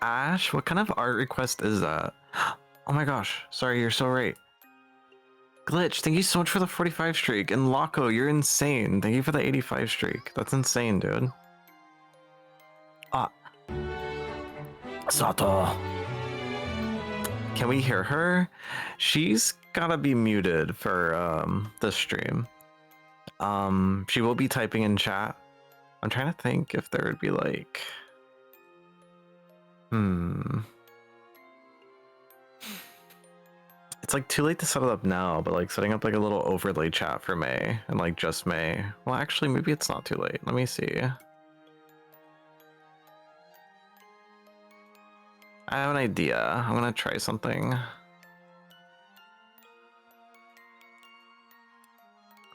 Ash, what kind of art request is that? Oh my gosh, sorry, you're so right. Glitch, thank you so much for the 45 streak. And Loco, you're insane. Thank you for the 85 streak. That's insane, dude. Ah. Sato. Can we hear her? She's gotta be muted for this stream. She will be typing in chat. I'm trying to think if there would be like... It's like too late to set it up now, but like setting up like a little overlay chat for May and like just May. Well, actually, maybe it's not too late. Let me see. I have an idea. I'm gonna try something.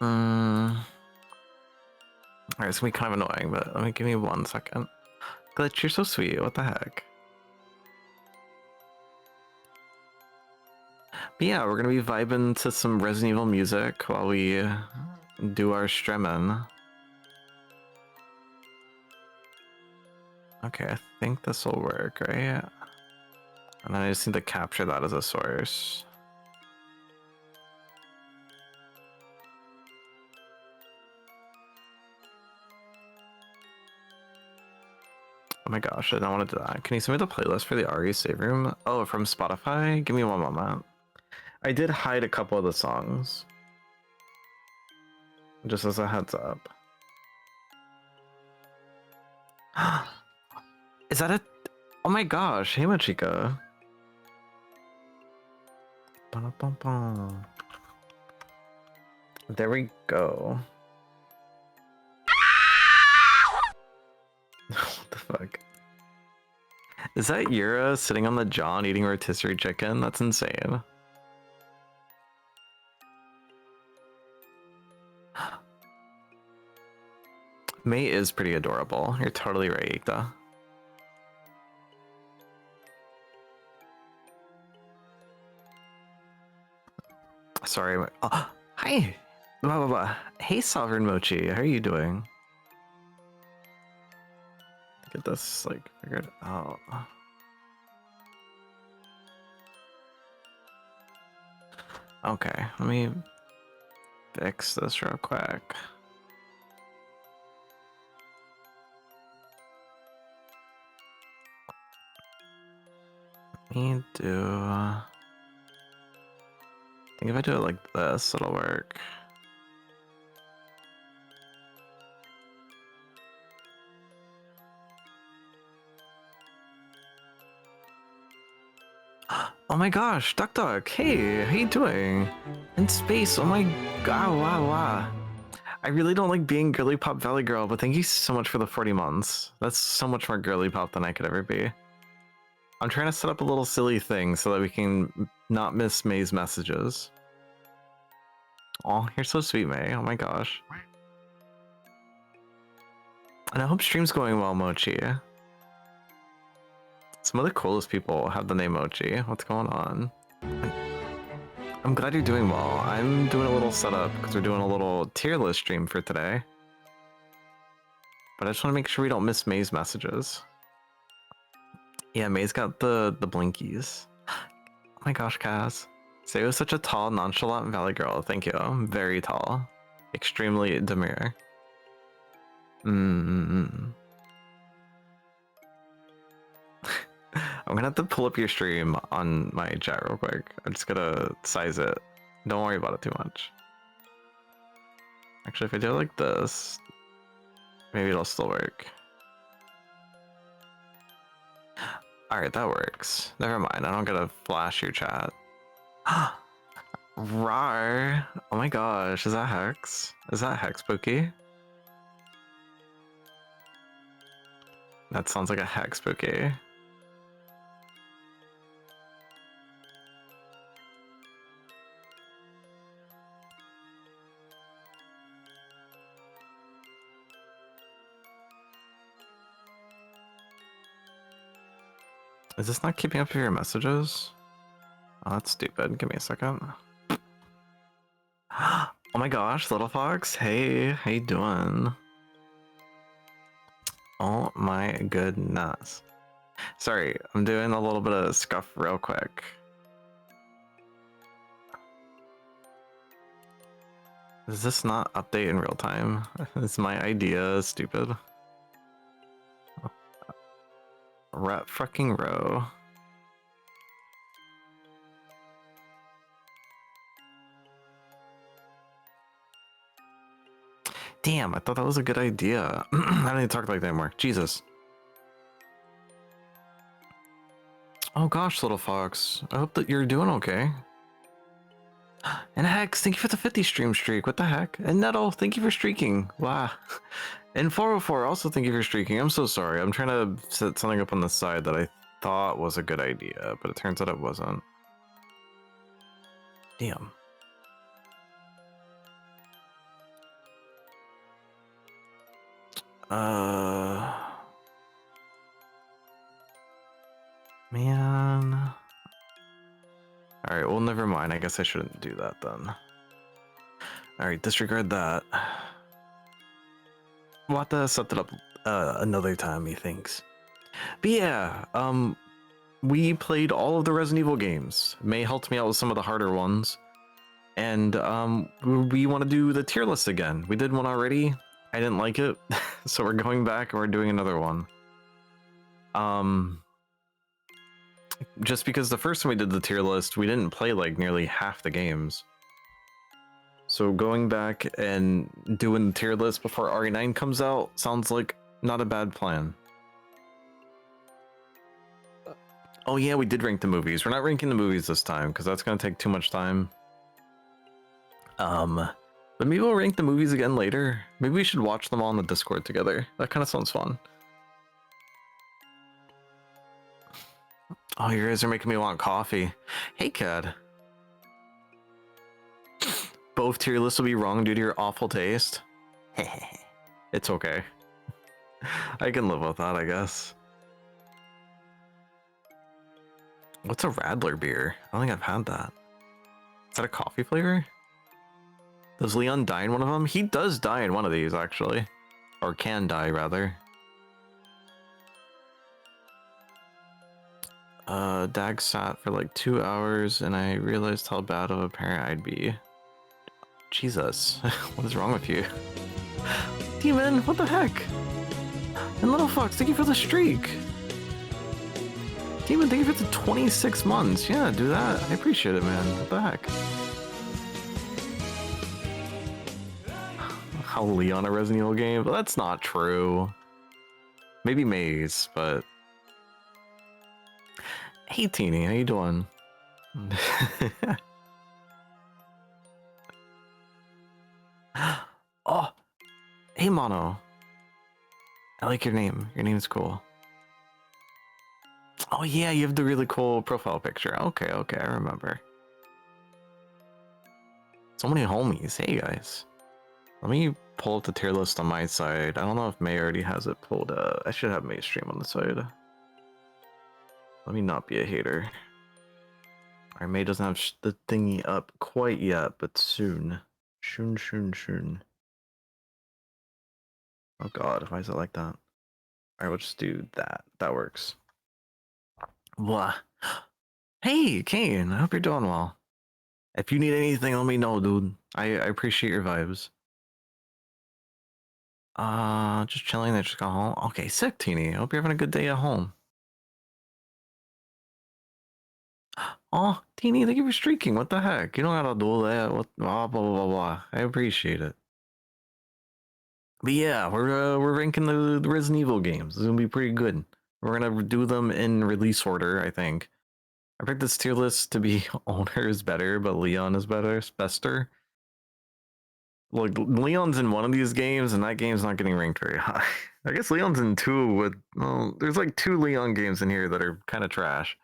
Alright, it's gonna be kind of annoying, but let me give me 1 second. Glitch, you're so sweet. What the heck? But yeah, we're gonna be vibing to some Resident Evil music while we do our streaming. Okay, I think this will work, right? And then I just need to capture that as a source. Oh my gosh, I don't want to do that. Can you send me the playlist for the RE save room? Oh, from Spotify? Give me 1 moment. I did hide a couple of the songs. Just as a heads up. Is that a... Oh my gosh, hey Machika. There we go. What the fuck? Is that Yura sitting on the john eating rotisserie chicken? That's insane. May is pretty adorable. You're totally right, Ikta. Sorry. Oh, hi. Blah, blah, blah. Hey, Sovereign Mochi. How are you doing? Get this like figured out. Okay, let me fix this real quick. Let me do... I think if I do it like this, it'll work. Oh my gosh, Duck Duck, hey, how you doing? In space, oh my god, wow. I really don't like being girly pop valley girl, but thank you so much for the 40 months. That's so much more girly pop than I could ever be. I'm trying to set up a little silly thing so that we can not miss May's messages. Oh, you're so sweet, May. Oh my gosh. And I hope stream's going well, Mochi. Some of the coolest people have the name Mochi. What's going on? I'm glad you're doing well. I'm doing a little setup because we're doing a little tier list stream for today. But I just want to make sure we don't miss May's messages. Yeah, May's got the blinkies. Oh my gosh, Kaz. Say was such a tall, nonchalant valley girl. Thank you. Very tall. Extremely demure. I'm gonna have to pull up your stream on my chat real quick. I'm just gonna size it. Don't worry about it too much. Actually, if I do it like this, maybe it'll still work. Alright, that works. Never mind, I don't gotta flash your chat. Rar! Oh my gosh, is that Hex? Is that Hex Spooky? That sounds like a Hex Spooky. Is this not keeping up with your messages? Oh, that's stupid. Give me a second. Oh my gosh, Little Fox. Hey, how you doing? Oh my goodness. Sorry, I'm doing a little bit of scuff real quick. Does this not update in real time? Is my idea stupid? Rat fucking row. Damn, I thought that was a good idea. I don't need to talk like that anymore. Jesus. Oh gosh, little fox. I hope that you're doing okay. And Hex, thank you for the 50 stream streak. What the heck? And Nettle, thank you for streaking. Wow. And 404, also thank you for streaking. I'm so sorry. I'm trying to set something up on the side that I thought was a good idea, but it turns out it wasn't. Damn. Man. Alright, well, never mind. I guess I shouldn't do that then. Alright, disregard that. We'll have to set it up another time, methinks. But yeah, we played all of the Resident Evil games. May helped me out with some of the harder ones. And we want to do the tier list again. We did one already. I didn't like it, so we're going back and we're doing another one. Just because the first time we did the tier list, we didn't play like nearly half the games. So going back and doing the tier list before RE9 comes out sounds like not a bad plan. Oh yeah, we did rank the movies. We're not ranking the movies this time because that's going to take too much time. But maybe we'll rank the movies again later. Maybe we should watch them all on the Discord together. That kind of sounds fun. Oh, you guys are making me want coffee. Hey, Cad. Both tier lists will be wrong due to your awful taste. It's okay. I can live with that, I guess. What's a Radler beer? I don't think I've had that. Is that a coffee flavor? Does Leon die in one of them? He does die in one of these, actually. Or can die, rather. Dag sat for like 2 hours, and I realized how bad of a parent I'd be. Jesus, what is wrong with you? Demon, what the heck? And Little Fox, thank you for the streak. Demon, thank you for the 26 months. Yeah, do that. I appreciate it, man. What the heck? How Leon a Resident Evil game? But that's not true. Maybe Maze, but... Hey, Teeny, how you doing? Oh, hey, Mono. I like your name. Your name's cool. Oh yeah, you have the really cool profile picture. Okay, I remember. So many homies. Hey guys. Let me pull up the tier list on my side. I don't know if May already has it pulled up. I should have May stream on the side. Let me not be a hater. Alright, May doesn't have the thingy up quite yet, but soon. Soon. Oh god, why is it like that? Alright, we'll just do that. That works. Blah. Hey, Kane, I hope you're doing well. If you need anything, let me know, dude. I appreciate your vibes. Just chilling. I just got home. Okay, sick, Teeny. I hope you're having a good day at home. Oh, Teeny, thank you for streaking. What the heck? You don't gotta do that. What? Blah blah blah blah. I appreciate it. But yeah, we're ranking the Resident Evil games. It's gonna be pretty good. We're gonna do them in release order, I think. I picked this tier list to be Owner is better, but Leon is better, bester. Like Leon's in one of these games, and that game's not getting ranked very high. I guess Leon's in two with well, there's like 2 Leon games in here that are kind of trash,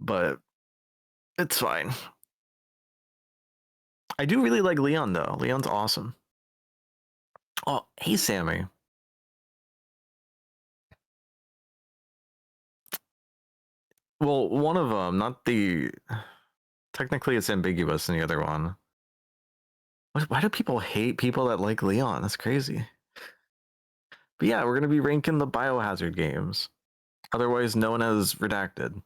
but it's fine. I do really like Leon though. Leon's awesome. Oh, hey Sammy. Well, one of them, not the. Technically, it's ambiguous in the other one. Why do people hate people that like Leon? That's crazy. But yeah, we're gonna be ranking the Biohazard games. otherwise known as redacted.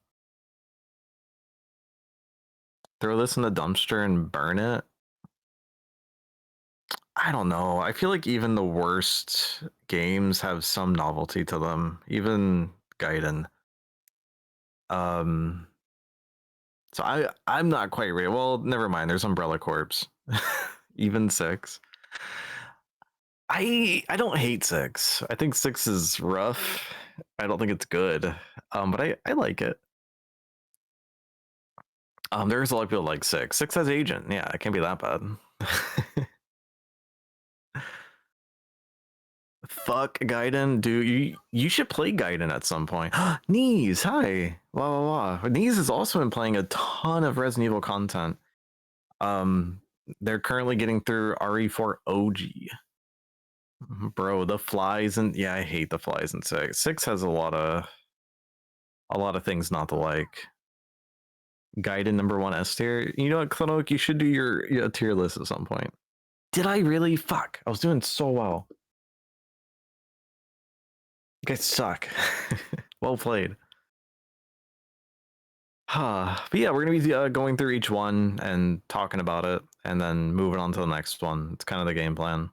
Throw this in the dumpster and burn it? I don't know. I feel like even the worst games have some novelty to them. Even Gaiden. Um, so I'm not quite ready. Well, never mind. There's Umbrella Corpse. Even 6. I don't hate 6. I think 6 is rough. I don't think it's good. But I like it. There's a lot of people like 6. 6 has Agent. Yeah, it can't be that bad. Fuck Gaiden, dude. You should play Gaiden at some point. Knees, hi. Wow, wow, wow. Knees has also been playing a ton of Resident Evil content. They're currently getting through RE4 OG. Bro, the flies and yeah, I hate the flies in 6. 6 has a lot of things not to like. Gaiden #1 S tier. You know what, Clonok, you should do your tier list at some point. Did I really? Fuck. I was doing so well. You guys suck. Well played. But yeah, we're gonna be going through each one and talking about it, and then moving on to the next one. It's kind of the game plan.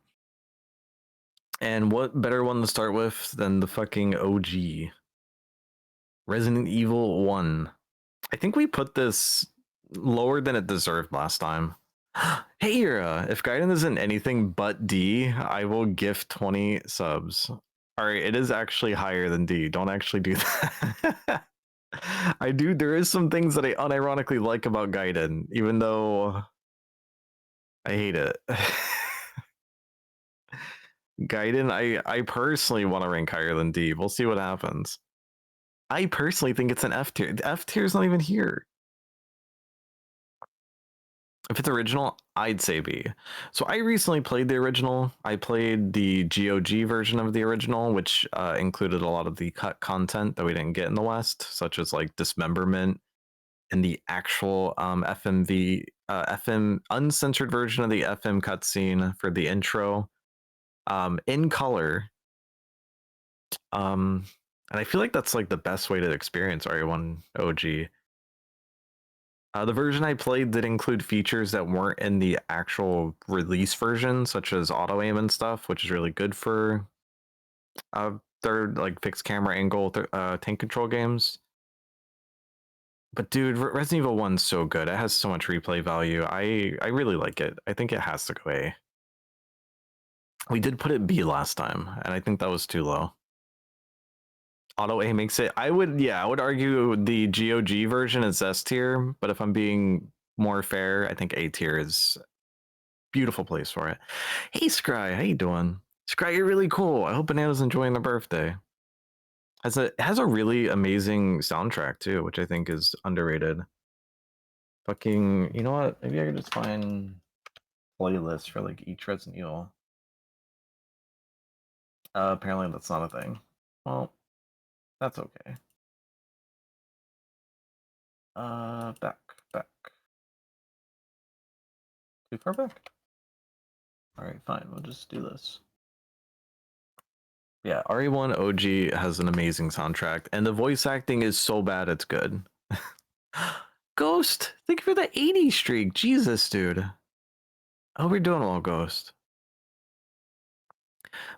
And what better one to start with than the fucking OG Resident Evil 1? I think we put this lower than it deserved last time. Hey, Ira, if Gaiden isn't anything but D, I will gift 20 subs. All right, it is actually higher than D. Don't actually do that. I do. There is some things that I unironically like about Gaiden, even though I hate it. Gaiden, I personally want to rank higher than D. We'll see what happens. I personally think it's an F tier. The F tier is not even here. If it's original, I'd say B. So I recently played the original. I played the GOG version of the original, which included a lot of the cut content that we didn't get in the West, such as like dismemberment and the actual FM uncensored version of the FM cutscene for the intro in color. And I feel like that's like the best way to experience RE1 OG. The version I played did include features that weren't in the actual release version, such as auto aim and stuff, which is really good for third like fixed camera angle tank control games. But dude, Resident Evil 1's so good. It has so much replay value. I really like it. I think it has to go A. We did put it B last time, and I think that was too low. Auto A makes it. I would argue the GOG version is S tier, but if I'm being more fair, I think A tier is beautiful place for it. Hey Scry, how you doing? Scry, you're really cool. I hope Banana's enjoying the birthday. It has a really amazing soundtrack too, which I think is underrated. Fucking, you know what? Maybe I could just find playlists for like each Resident Evil. Apparently that's not a thing. Well, that's okay. Back. Too far back? Alright, fine, we'll just do this. Yeah, RE1 OG has an amazing soundtrack, and the voice acting is so bad it's good. Ghost, thank you for the 80 streak. Jesus, dude. I hope you're doing well, Ghost.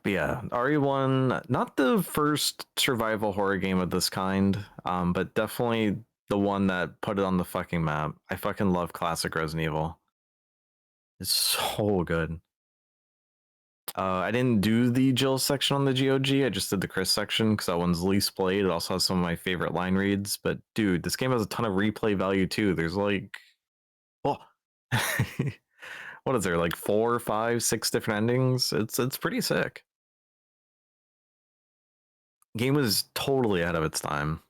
But yeah, RE1, not the first survival horror game of this kind, but definitely the one that put it on the fucking map. I fucking love classic Resident Evil. It's so good. I didn't do the Jill section on the GOG. I just did the Chris section because that one's least played. It also has some of my favorite line reads. But dude, this game has a ton of replay value too. There's like, oh, what is there? Like 4, 5, 6 different endings. It's pretty sick. Game was totally ahead of its time.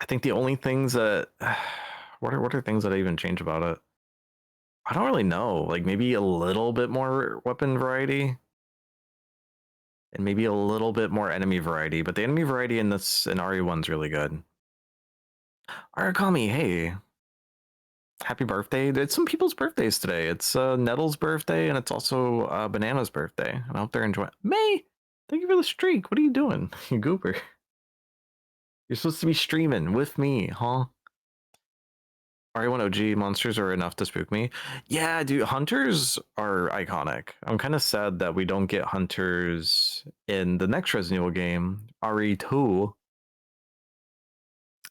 I think the only things that what are things that I even change about it? I don't really know. Like maybe a little bit more weapon variety. And maybe a little bit more enemy variety, but the enemy variety in RE1's really good. Arakami, hey. Happy birthday. It's some people's birthdays today. It's Nettle's birthday, and it's also Banana's birthday. And I hope they're enjoying May. Thank you for the streak. What are you doing, you goober? You're supposed to be streaming with me, huh? RE1 OG monsters are enough to spook me. Yeah, dude, hunters are iconic. I'm kind of sad that we don't get hunters in the next Resident Evil game, RE2.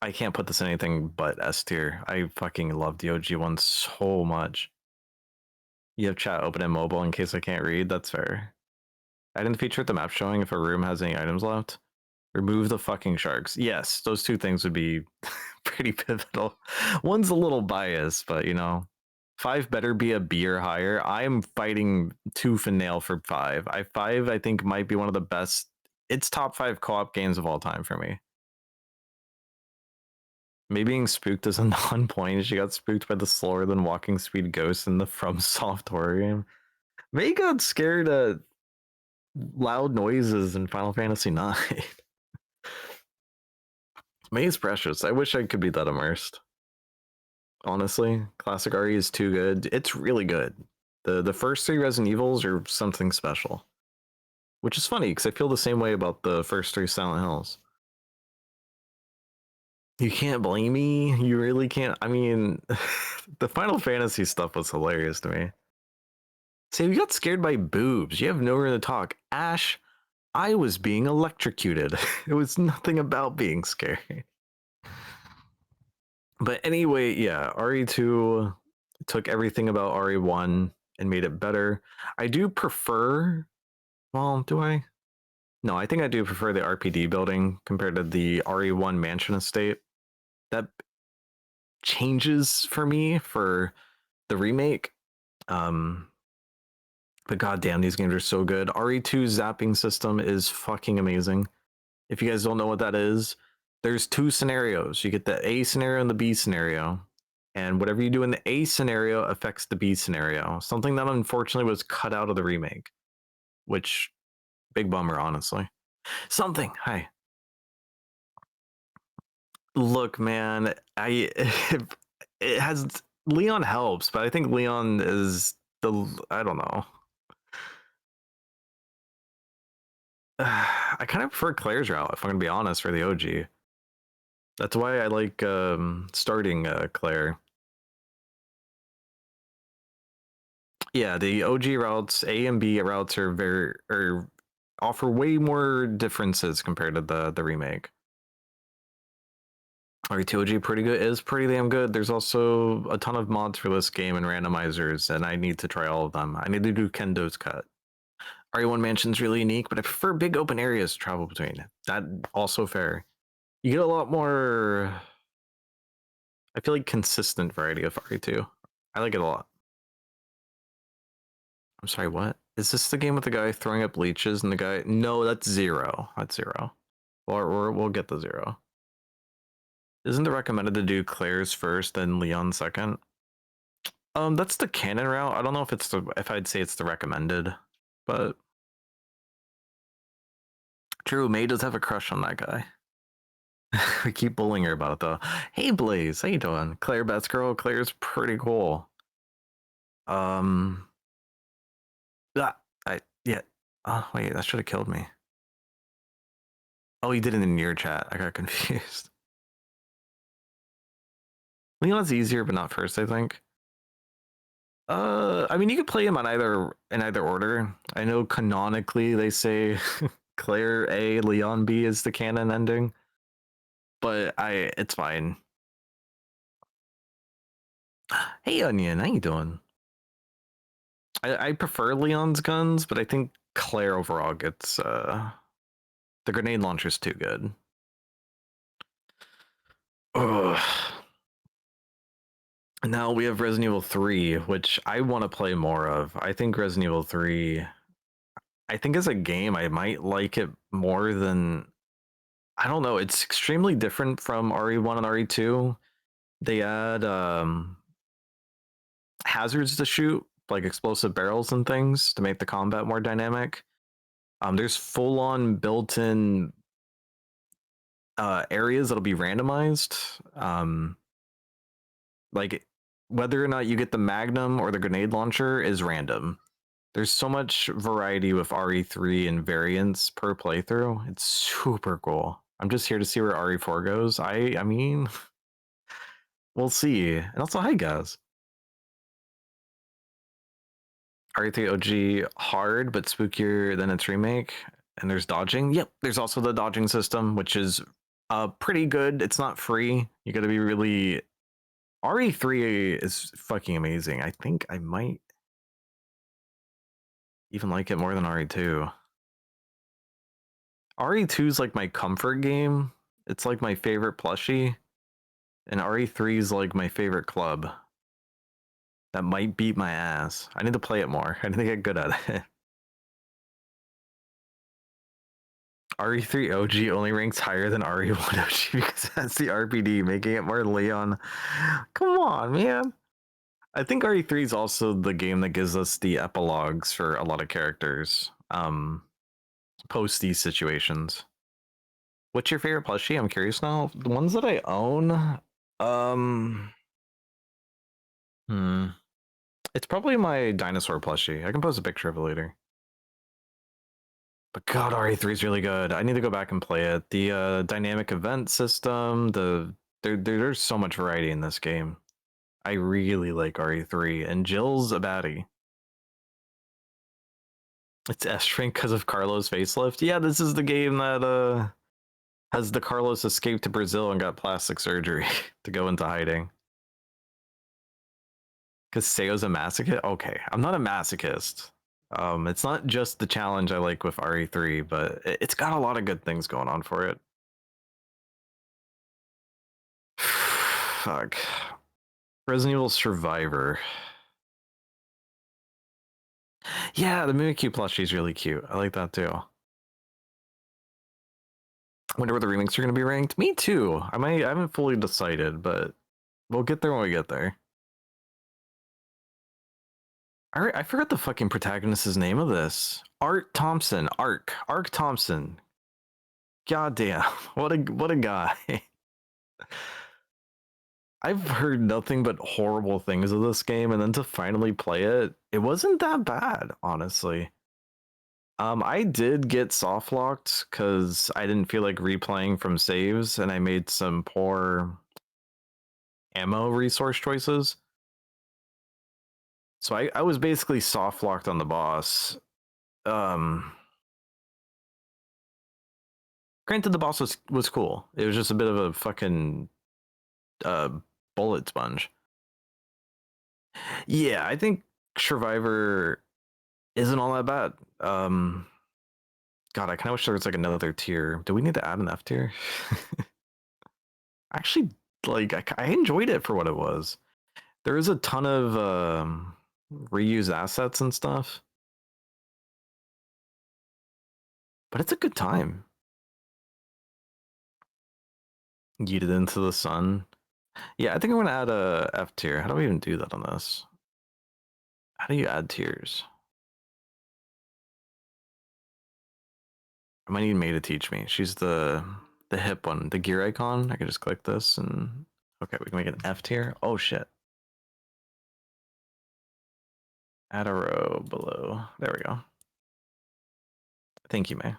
I can't put this in anything but S tier. I fucking love the OG one so much. You have chat open in mobile in case I can't read. That's fair. I didn't feature the map showing if a room has any items left. Remove the fucking sharks. Yes, those two things would be pretty pivotal. One's a little biased, but you know, 5 better be a B or higher. I am fighting tooth and nail for 5. 5 I think might be one of the best. It's top 5 co-op games of all time for me. Me being spooked is a non-point. She got spooked by the slower than walking speed ghost in the FromSoft horror game. May got scared at loud noises in Final Fantasy IX. May is precious. I wish I could be that immersed. Honestly, classic RE is too good. It's really good. The first 3 Resident Evils are something special. Which is funny, because I feel the same way about the first 3 Silent Hills. You can't blame me. You really can't. I mean, the Final Fantasy stuff was hilarious to me. Say, you got scared by boobs. You have nowhere to talk. Ash, I was being electrocuted. It was nothing about being scared. But anyway, yeah, RE2 took everything about RE1 and made it better. I do prefer, well, do I? No, I think I do prefer the RPD building compared to the RE1 mansion estate. That changes for me for the remake. But goddamn, these games are so good. RE2's zapping system is fucking amazing. If you guys don't know what that is, there's 2 scenarios. You get the A scenario and the B scenario. And whatever you do in the A scenario affects the B scenario. Something that unfortunately was cut out of the remake, which big bummer, honestly. Something. Hi. Look, man, it has Leon helps, but I think Leon is I don't know. I kind of prefer Claire's route, if I'm gonna be honest, for the OG. That's why I like starting Claire. Yeah, the OG routes, A and B routes are offer way more differences compared to the remake. RE2 OG pretty good, is pretty damn good. There's also a ton of mods for this game and randomizers, and I need to try all of them. I need to do Kendo's cut. RE1 Mansion's really unique, but I prefer big open areas to travel between. That also fair. You get a lot more, I feel like, consistent variety of RE2. I like it a lot. I'm sorry, what? Is this the game with the guy throwing up leeches and the guy? No, that's 0. That's 0. We'll get the 0. Isn't it recommended to do Claire's first, then Leon second? That's the canon route. I don't know if I'd say it's the recommended, but true. May does have a crush on that guy. We keep bullying her about it though. Hey Blaze, how you doing? Claire Best Girl. Claire's pretty cool. Um, yeah. Oh wait, that should have killed me. Oh, you did it in your chat. I got confused. Leon's easier, but not first, I think. I mean, you could play him on in either order. I know canonically they say Claire A, Leon B is the canon ending, but it's fine. Hey Onion, how you doing? I prefer Leon's guns, but I think Claire overall gets the grenade launcher's too good. Ugh. Now we have Resident Evil 3, which I want to play more of. I think Resident Evil 3, I think as a game, I might like it more than, I don't know. It's extremely different from RE1 and RE2. They add hazards to shoot, like explosive barrels and things, to make the combat more dynamic. There's full-on built-in areas that'll be randomized. Like whether or not you get the Magnum or the grenade launcher is random. There's so much variety with RE3 and variants per playthrough. It's super cool. I'm just here to see where RE4 goes. I mean, we'll see. And also, hi guys. RE3 OG hard but spookier than its remake. And there's dodging. Yep, there's also the dodging system, which is pretty good. It's not free. You got to be really. RE3 is fucking amazing. I think I might even like it more than RE2. RE2 is like my comfort game. It's like my favorite plushie. And RE3 is like my favorite club. That might beat my ass. I need to play it more. I need to get good at it. RE3 OG only ranks higher than RE1 OG because that's the RPD, making it more Leon. Come on, man. I think RE3 is also the game that gives us the epilogues for a lot of characters. Post these situations. What's your favorite plushie? I'm curious now. The ones that I own, it's probably my dinosaur plushie. I can post a picture of it later. But God, RE3 is really good. I need to go back and play it. The dynamic event system, there's so much variety in this game. I really like RE3, and Jill's a baddie. It's S-Shrink because of Carlos' facelift. Yeah, this is the game that has the Carlos escaped to Brazil and got plastic surgery to go into hiding. Because Seo's a masochist? Okay, I'm not a masochist. It's not just the challenge I like with RE3, but it's got a lot of good things going on for it. Fuck. Resident Evil Survivor. Yeah, the Mimikyu plushie is really cute. I like that too. I wonder where the remakes are going to be ranked. Me too. I haven't fully decided, but we'll get there when we get there. I forgot the fucking protagonist's name of this. Art Thompson. Ark Thompson. God damn. What a guy. I've heard nothing but horrible things of this game, and then to finally play it, it wasn't that bad, honestly. I did get soft locked because I didn't feel like replaying from saves, and I made some poor ammo resource choices. So I was basically soft locked on the boss. Granted, the boss was cool. It was just a bit of a fucking bullet sponge. Yeah, I think Survivor isn't all that bad. God, I kind of wish there was like another tier. Do we need to add an F tier? Actually, like I enjoyed it for what it was. There is a ton of reused assets and stuff, but it's a good time. Yeeted into the sun. Yeah, I think I'm gonna add a F tier. How do we even do that on this? How do you add tiers? I might need May to teach me. She's the hip one, the gear icon. I can just click this and okay, we can make an F tier. Oh shit. Add a row below. There we go. Thank you, May.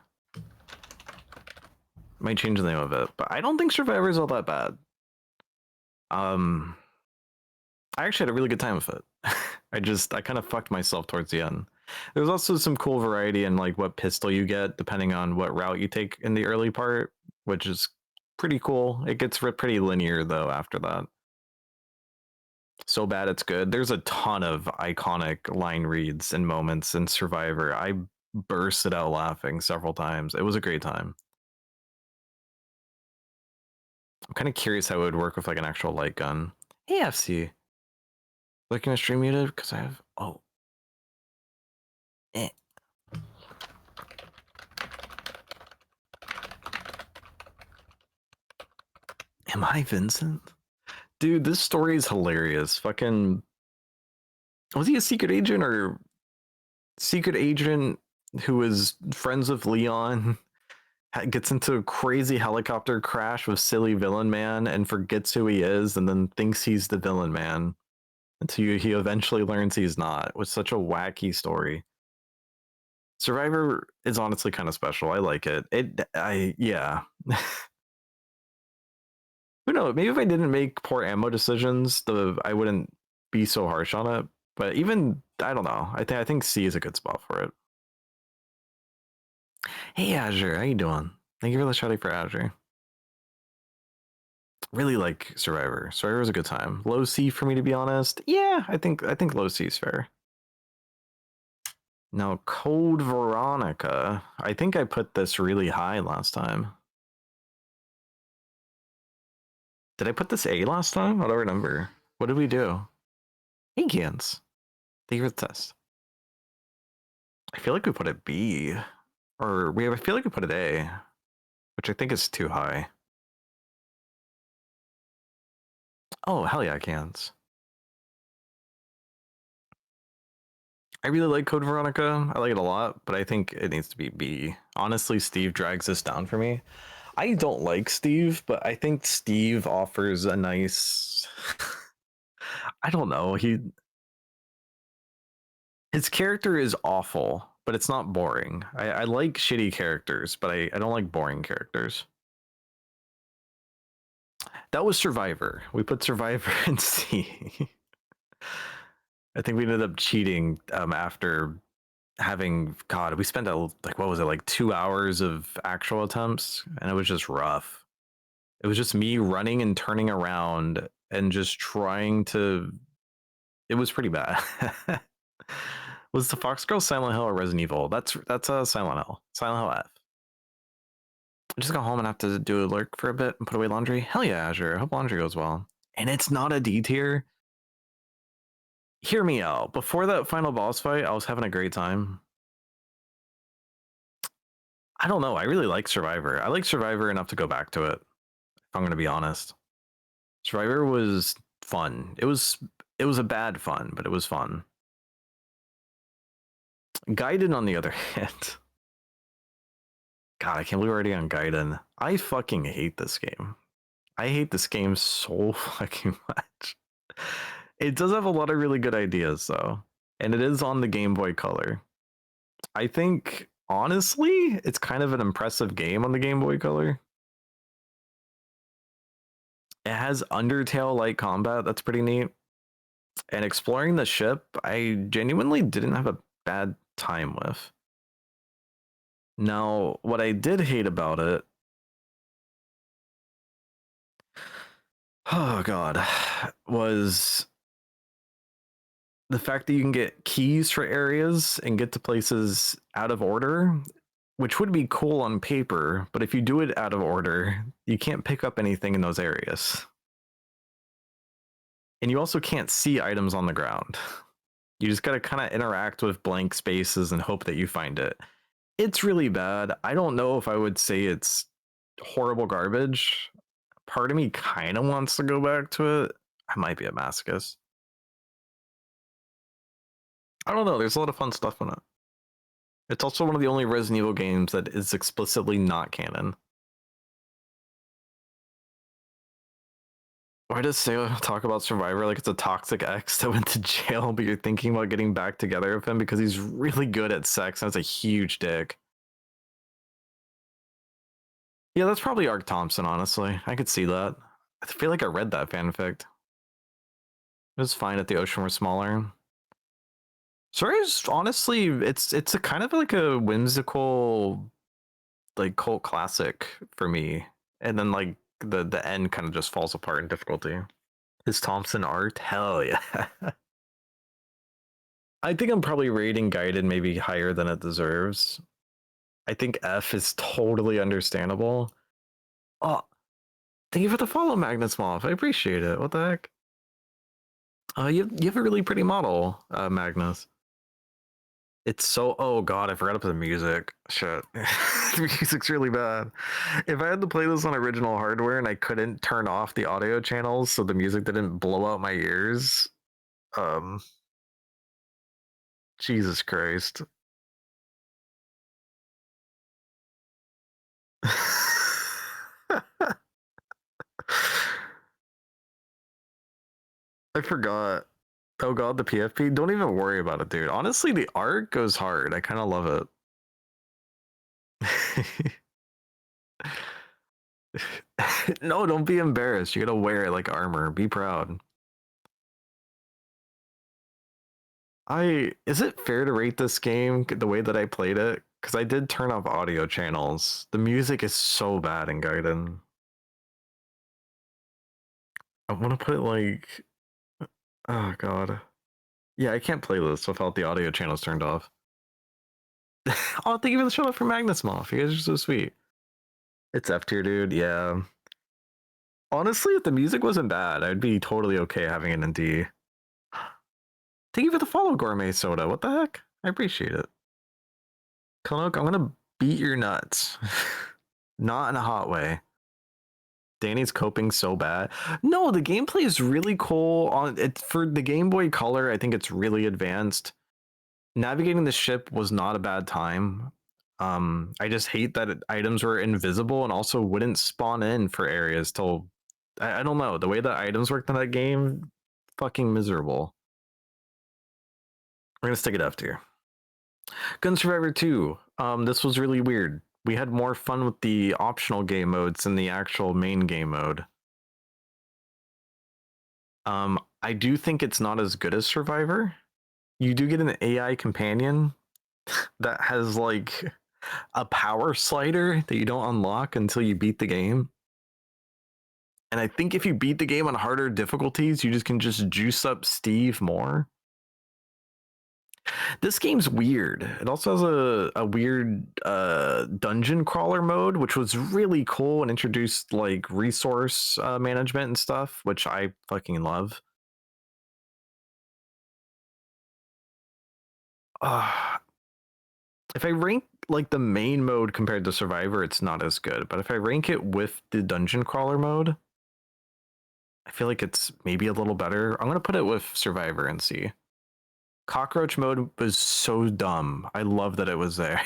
Might change the name of it, but I don't think Survivor is all that bad. I actually had a really good time with it. I kind of fucked myself towards the end. There's also some cool variety in like what pistol you get depending on what route you take in the early part, which is pretty cool. It gets pretty linear though after that. So bad it's good. There's a ton of iconic line reads and moments in Survivor. I bursted out laughing several times. It was a great time. I'm kind of curious how it would work with like an actual light gun. Hey FC. Looking at stream muted because I have eh. Am I Vincent? Dude, this story is hilarious. Fucking was he a secret agent or secret agent who was friends with Leon? Gets into a crazy helicopter crash with silly villain man and forgets who he is and then thinks he's the villain man until he eventually learns he's not. It was such a wacky story. Survivor is honestly kind of special. I like it. Yeah. Who knows? Maybe if I didn't make poor ammo decisions, I wouldn't be so harsh on it. But even I don't know. I think C is a good spot for it. Hey Azure, how you doing? Thank you for the shouting for Azure. Really like Survivor. Survivor is a good time. Low C for me to be honest. Yeah, I think low C is fair. Now Code Veronica. I think I put this really high last time. Did I put this A last time? I don't remember. What did we do? Hey Gans. Thank you for the test. I feel like we put it B. I feel like we put it A, which I think is too high. Oh, hell yeah, Gans. I really like Code Veronica. I like it a lot, but I think it needs to be B. Honestly, Steve drags this down for me. I don't like Steve, but I think Steve offers a nice. I don't know. His character is awful, but it's not boring. I like shitty characters, but I don't like boring characters. That was Survivor. We put Survivor in C. I think we ended up cheating after having God. We spent like what was it, like 2 hours of actual attempts, and it was just rough. It was just me running and turning around and just trying to. It was pretty bad. Was the Fox Girl Silent Hill or Resident Evil? That's a Silent Hill. Silent Hill F. I just got home and have to do a lurk for a bit and put away laundry. Hell yeah, Azure. I hope laundry goes well. And it's not a D tier. Hear me out. Before that final boss fight, I was having a great time. I don't know. I really like Survivor. I like Survivor enough to go back to it. If I'm gonna be honest, Survivor was fun. It was a bad fun, but it was fun. Gaiden, on the other hand, God, I can't believe we're already on Gaiden. I fucking hate this game. I hate this game so fucking much. It does have a lot of really good ideas though, and it is on the Game Boy Color. I think honestly, it's kind of an impressive game on the Game Boy Color. It has Undertale-like combat that's pretty neat. And exploring the ship, I genuinely didn't have a bad time with. Now, what I did hate about it, oh god, was the fact that you can get keys for areas and get to places out of order, which would be cool on paper, but if you do it out of order, you can't pick up anything in those areas. And you also can't see items on the ground. You just gotta kind of interact with blank spaces and hope that you find it. It's really bad. I don't know if I would say it's horrible garbage. Part of me kind of wants to go back to it. I might be a masochist. I don't know. There's a lot of fun stuff in it. It's also one of the only Resident Evil games that is explicitly not canon. Why does Sailor talk about Survivor like it's a toxic ex that went to jail, but you're thinking about getting back together with him because he's really good at sex and has a huge dick? Yeah, that's probably Ark Thompson, honestly. I could see that. I feel like I read that fanfic. It was fine if the ocean were smaller. Sorry's honestly, it's a kind of like a whimsical, like cult classic for me, and then like the end kind of just falls apart in difficulty. Is Thompson art? Hell yeah. I think I'm probably rating Gaiden maybe higher than it deserves. I think F is totally understandable. Oh, thank you for the follow, Magnus Moth. I appreciate it. What the heck? You have a really pretty model, Magnus. It's so. Oh god, I forgot to put the music. Shit, the music's really bad. If I had to play this on original hardware and I couldn't turn off the audio channels so the music didn't blow out my ears, um, Jesus Christ. I forgot. Oh god, the PFP. Don't even worry about it, dude. Honestly, the art goes hard. I kind of love it. No, don't be embarrassed. You gotta wear it like armor. Be proud. Is it fair to rate this game the way that I played it? Because I did turn off audio channels. The music is so bad in Gaiden. I want to put it like, oh god. Yeah, I can't play this without the audio channels turned off. Oh, thank you for the show up for Magnus Moth. You guys are so sweet. It's F tier, dude. Yeah. Honestly, if the music wasn't bad, I'd be totally okay having it in D. Thank you for the follow, Gourmet Soda. What the heck? I appreciate it. Konok, I'm gonna beat your nuts. Not in a hot way. Danny's coping so bad. No, the gameplay is really cool. On it for the Game Boy Color, I think it's really advanced. Navigating the ship was not a bad time. I just hate that items were invisible and also wouldn't spawn in for areas till I don't know. The way that items worked in that game, fucking miserable. We're gonna stick it F tier. Gun Survivor 2. This was really weird. We had more fun with the optional game modes than the actual main game mode. I do think it's not as good as Survivor. You do get an AI companion that has like a power slider that you don't unlock until you beat the game. And I think if you beat the game on harder difficulties, you just can just juice up Steve more. This game's weird. It also has a weird dungeon crawler mode, which was really cool and introduced like resource management and stuff, which I fucking love. Uh, if I rank like the main mode compared to Survivor, it's not as good. But if I rank it with the dungeon crawler mode, I feel like it's maybe a little better. I'm gonna put it with Survivor and see. Cockroach mode was so dumb. I love that it was there.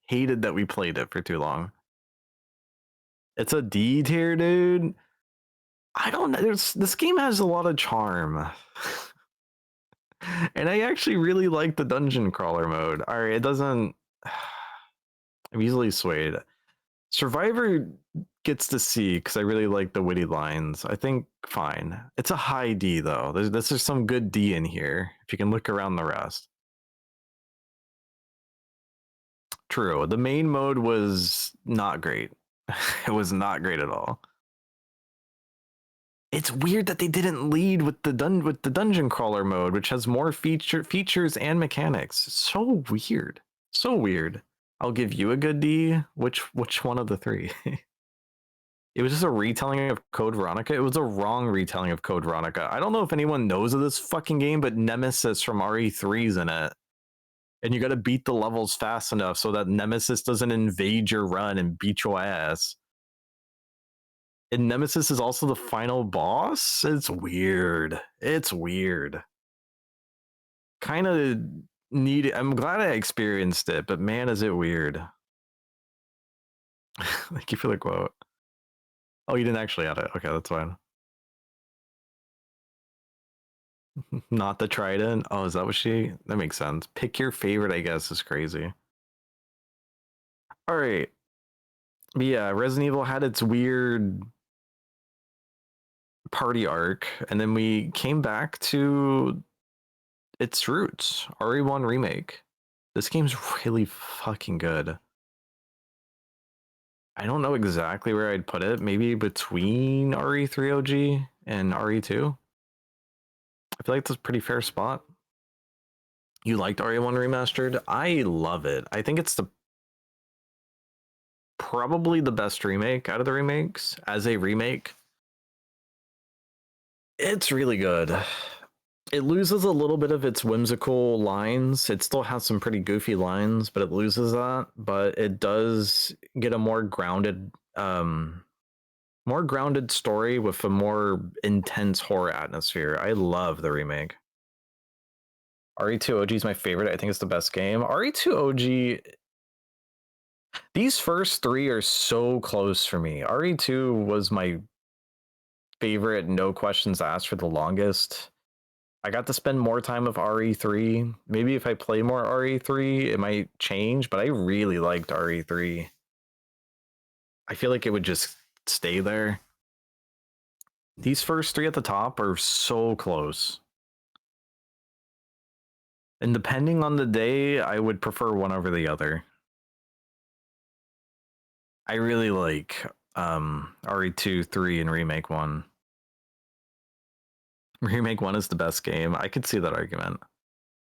Hated that we played it for too long. It's a D tier, dude. I don't know. This game has a lot of charm. And I actually really like the dungeon crawler mode. All right, it doesn't. I'm easily swayed. Survivor gets to C because I really like the witty lines. I think fine. It's a high D though. There's some good D in here if you can look around the rest. True. The main mode was not great. It was not great at all. It's weird that they didn't lead with the dungeon crawler mode, which has more features and mechanics. So weird. So weird. I'll give you a good D. Which one of the three? It was just a retelling of Code Veronica. It was a wrong retelling of Code Veronica. I don't know if anyone knows of this fucking game, but Nemesis from RE3's in it. And you got to beat the levels fast enough so that Nemesis doesn't invade your run and beat your ass. And Nemesis is also the final boss. It's weird. It's weird. Kind of need. I'm glad I experienced it, but man, is it weird. Thank you for the quote. Oh, you didn't actually add it. Okay, that's fine. Not the Trident. Oh, is that what she? That makes sense. Pick your favorite, I guess, is crazy. All right. But yeah, Resident Evil had its weird party arc, and then we came back to its roots. RE1 Remake. This game's really fucking good. I don't know exactly where I'd put it. Maybe between RE3 OG and RE2. I feel like that's a pretty fair spot. You liked RE1 Remastered? I love it. I think it's probably the best remake out of the remakes as a remake. It's really good. It loses a little bit of its whimsical lines. It still has some pretty goofy lines, but it loses that. But it does get a more grounded story with a more intense horror atmosphere. I love the remake. RE2 OG is my favorite. I think it's the best game. RE2 OG, these first three are so close for me. RE2 was my favorite, no questions asked for the longest. I got to spend more time with RE3. Maybe if I play more RE3, it might change, but I really liked RE3. I feel like it would just stay there. These first three at the top are so close. And depending on the day, I would prefer one over the other. I really like RE2, 3, and Remake 1. Remake 1 is the best game. I could see that argument.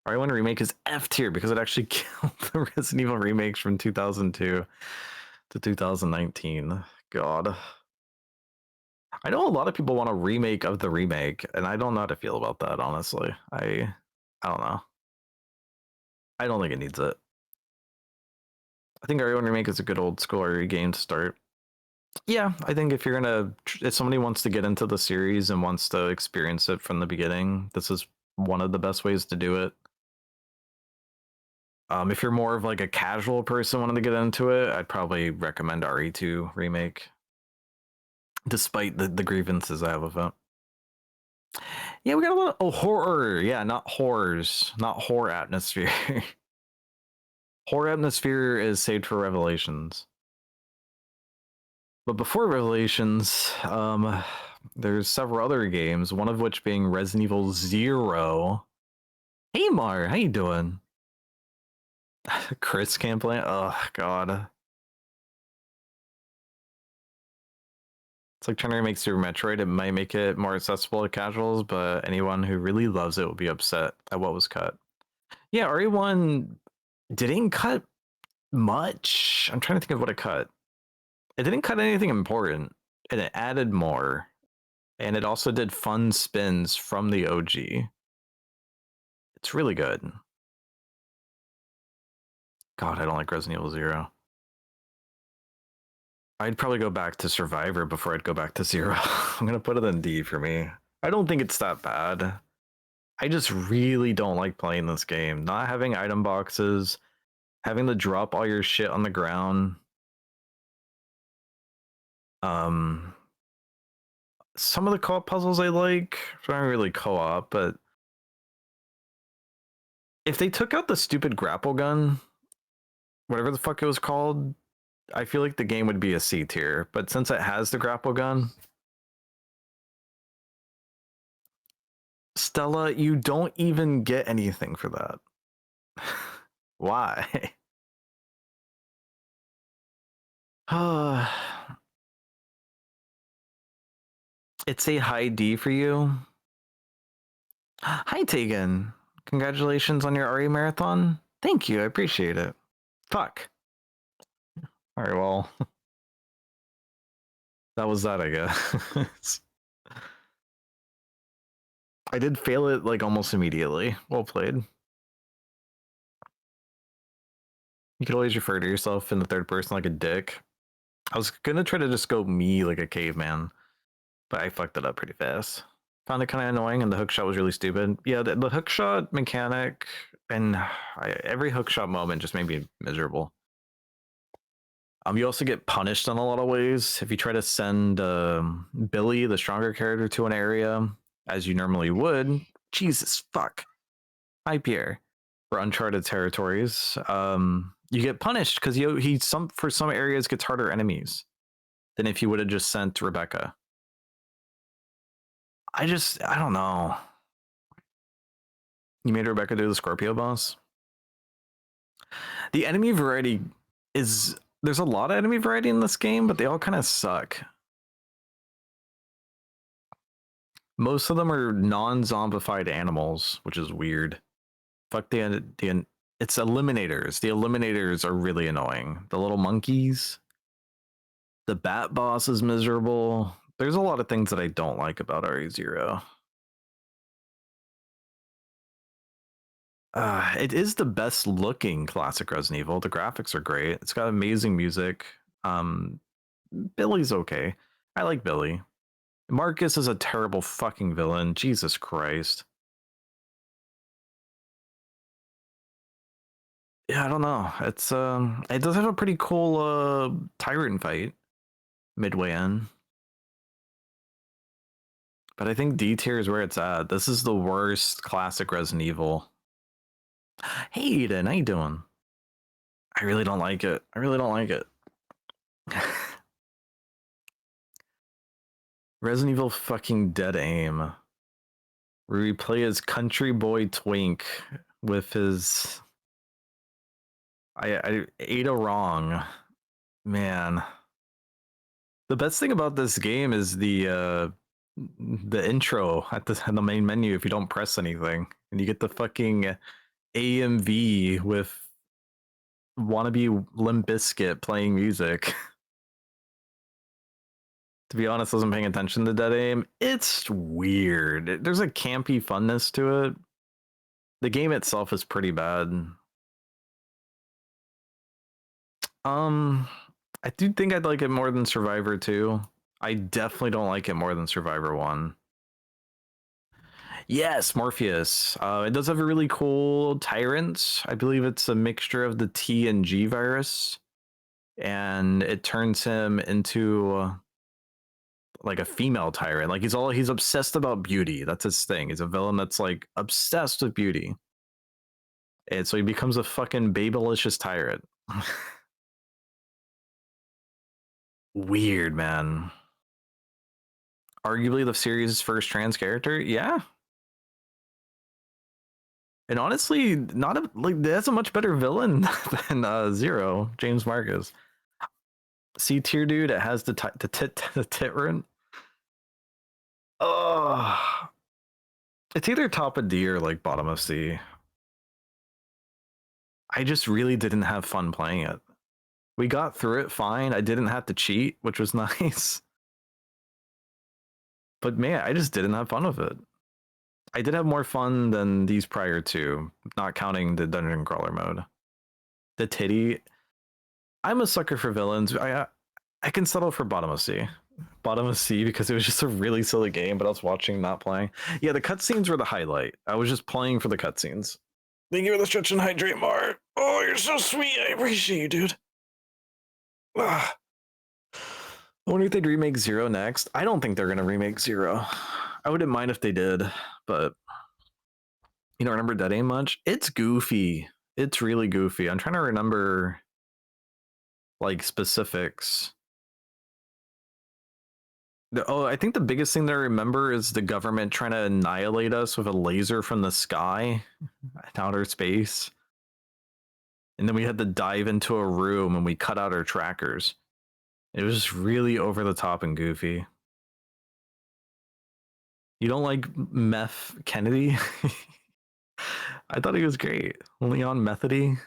RE1 Remake is F tier because it actually killed the Resident Evil remakes from 2002 to 2019. God. I know a lot of people want a remake of the remake, and I don't know how to feel about that, honestly. I don't know. I don't think it needs it. I think RE1 Remake is a good old school RE game to start. Yeah, I think if somebody wants to get into the series and wants to experience it from the beginning, this is one of the best ways to do it. If you're more of like a casual person wanting to get into it, I'd probably recommend RE2 Remake, despite the grievances I have with it. Yeah, we got a lot of horror. Yeah, not horrors, not horror atmosphere. Horror atmosphere is saved for Revelations. But before Revelations, there's several other games, one of which being Resident Evil 0. Hey Mar, how you doing? Chris can't play. Oh god. It's like trying to remake Super Metroid. It might make it more accessible to casuals, but anyone who really loves it will be upset at what was cut. Yeah, RE1 didn't cut much. I'm trying to think of what it cut. It didn't cut anything important, and it added more. And it also did fun spins from the OG. It's really good. God, I don't like Resident Evil 0. I'd probably go back to Survivor before I'd go back to 0. I'm gonna put it in D for me. I don't think it's that bad. I just really don't like playing this game. Not having item boxes, having to drop all your shit on the ground. Some of the co-op puzzles I like. It's not really co-op, but if they took out the stupid grapple gun, whatever the fuck it was called, I feel like the game would be a C tier. But since it has the grapple gun, Stella, you don't even get anything for that. Why? It's a high D for you. Hi, Tegan. Congratulations on your RE marathon. Thank you. I appreciate it. Fuck. All right, well, that was that, I guess. I did fail it like almost immediately. Well played. You could always refer to yourself in the third person like a dick. I was gonna try to just go me like a caveman, but I fucked it up pretty fast. Found it kind of annoying, and the hookshot was really stupid. Yeah, the hookshot mechanic and every hookshot moment just made me miserable. You also get punished in a lot of ways if you try to send Billy, the stronger character, to an area as you normally would. Jesus fuck. Hi Pierre. For uncharted territories, you get punished because for some areas gets harder enemies than if you would have just sent Rebecca. I don't know. You made Rebecca do the Scorpio boss. The enemy variety there's a lot of enemy variety in this game, but they all kind of suck. Most of them are non-zombified animals, which is weird. Fuck it's eliminators. The eliminators are really annoying. The little monkeys. The bat boss is miserable. There's a lot of things that I don't like about RE0. It is the best looking classic Resident Evil. The graphics are great. It's got amazing music. Billy's okay. I like Billy. Marcus is a terrible fucking villain. Jesus Christ. Yeah, I don't know. It's it does have a pretty cool tyrant fight midway in. But I think D tier is where it's at. This is the worst classic Resident Evil. Hey Eden, how you doing? I really don't like it. I really don't like it. Resident Evil fucking Dead Aim. Where we play as Country Boy Twink with his I ate a wrong. Man. The best thing about this game is the intro at the main menu if you don't press anything. And you get the fucking AMV with wannabe Limp Bizkit playing music. To be honest, I wasn't paying attention to Dead Aim. It's weird. There's a campy funness to it. The game itself is pretty bad. I do think I'd like it more than Survivor 2. I definitely don't like it more than Survivor 1. Yes, Morpheus. It does have a really cool tyrant. I believe it's a mixture of the T and G virus. And it turns him into like a female tyrant. Like he's obsessed about beauty. That's his thing. He's a villain that's like obsessed with beauty. And so he becomes a fucking babylicious tyrant. Weird, man. Arguably the series' first trans character. Yeah. And honestly, not a, like that's a much better villain than Zero, James Marcus. C tier dude, it has the tit run. Oh, it's either top of D or like bottom of C. I just really didn't have fun playing it. We got through it fine. I didn't have to cheat, which was nice. But man, I just didn't have fun with it. I did have more fun than these prior two, not counting the dungeon crawler mode. The titty. I'm a sucker for villains. I can settle for bottom of C. Bottom of C because it was just a really silly game, but I was watching, not playing. Yeah, the cutscenes were the highlight. I was just playing for the cutscenes. Thank you for the stretch and hydrate, Mar. Oh, you're so sweet. I appreciate you, dude. Ah. I wonder if they'd remake Zero next. I don't think they're gonna remake Zero. I wouldn't mind if they did, but you don't remember Dead Aim much? It's goofy. It's really goofy. I'm trying to remember like specifics. I think the biggest thing that I remember is the government trying to annihilate us with a laser from the sky in outer space. And then we had to dive into a room and we cut out our trackers. It was just really over the top and goofy. You don't like Meth Kennedy? I thought he was great. Leon Methody.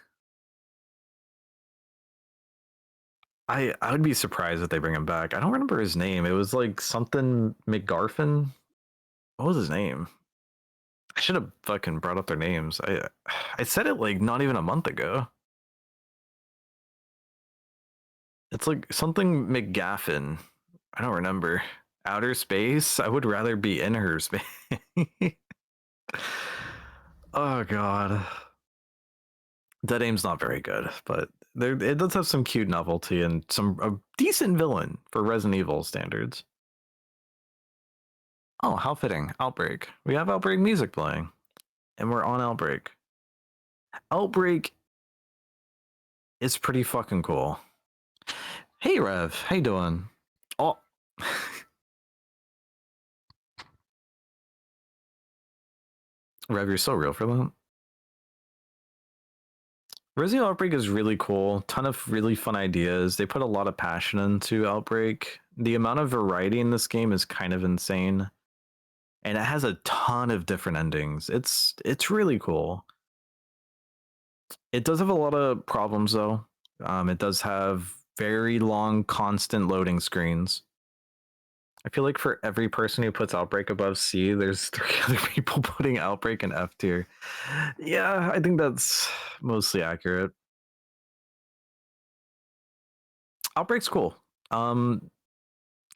I would be surprised if they bring him back. I don't remember his name. It was like something McGarfin. What was his name? I should have fucking brought up their names. I said it like not even a month ago. It's like something McGaffin. I don't remember. Outer space? I would rather be in her space. Oh god. Dead Aim's not very good, but it does have some cute novelty and a decent villain for Resident Evil standards. Oh, how fitting. Outbreak. We have Outbreak music playing. And we're on Outbreak. Outbreak is pretty fucking cool. Hey Rev, how you doing? Oh. Rev, you're so real for that. Resident Evil Outbreak is really cool. Ton of really fun ideas. They put a lot of passion into Outbreak. The amount of variety in this game is kind of insane. And it has a ton of different endings. It's really cool. It does have a lot of problems though. It does have very long, constant loading screens. I feel like for every person who puts Outbreak above C, there's 3 other people putting Outbreak in F tier. Yeah, I think that's mostly accurate. Outbreak's cool. A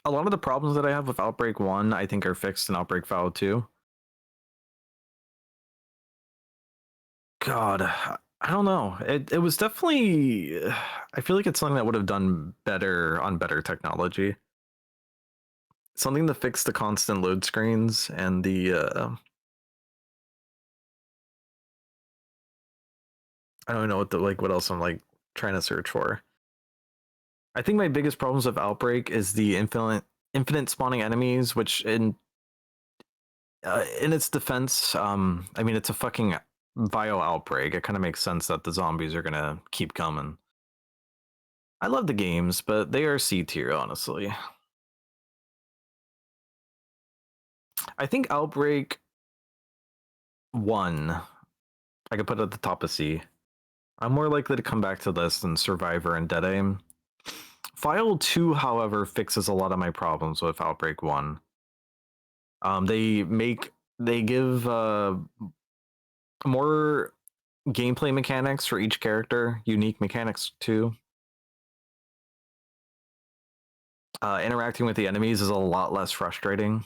lot of the problems that I have with Outbreak 1, I think are fixed in Outbreak Foul 2. God, I don't know. It was definitely. I feel like it's something that would have done better on better technology. Something to fix the constant load screens and the. I don't know what else I'm like trying to search for. I think my biggest problems with Outbreak is the infinite spawning enemies, which in its defense, I mean, it's a fucking bio outbreak. It kind of makes sense that the zombies are gonna keep coming. I love the games, but they are C tier, honestly. I think Outbreak 1, I could put it at the top of C. I'm more likely to come back to this than Survivor and Dead Aim. File 2, however, fixes a lot of my problems with Outbreak 1. They give more gameplay mechanics for each character, unique mechanics too. Interacting with the enemies is a lot less frustrating.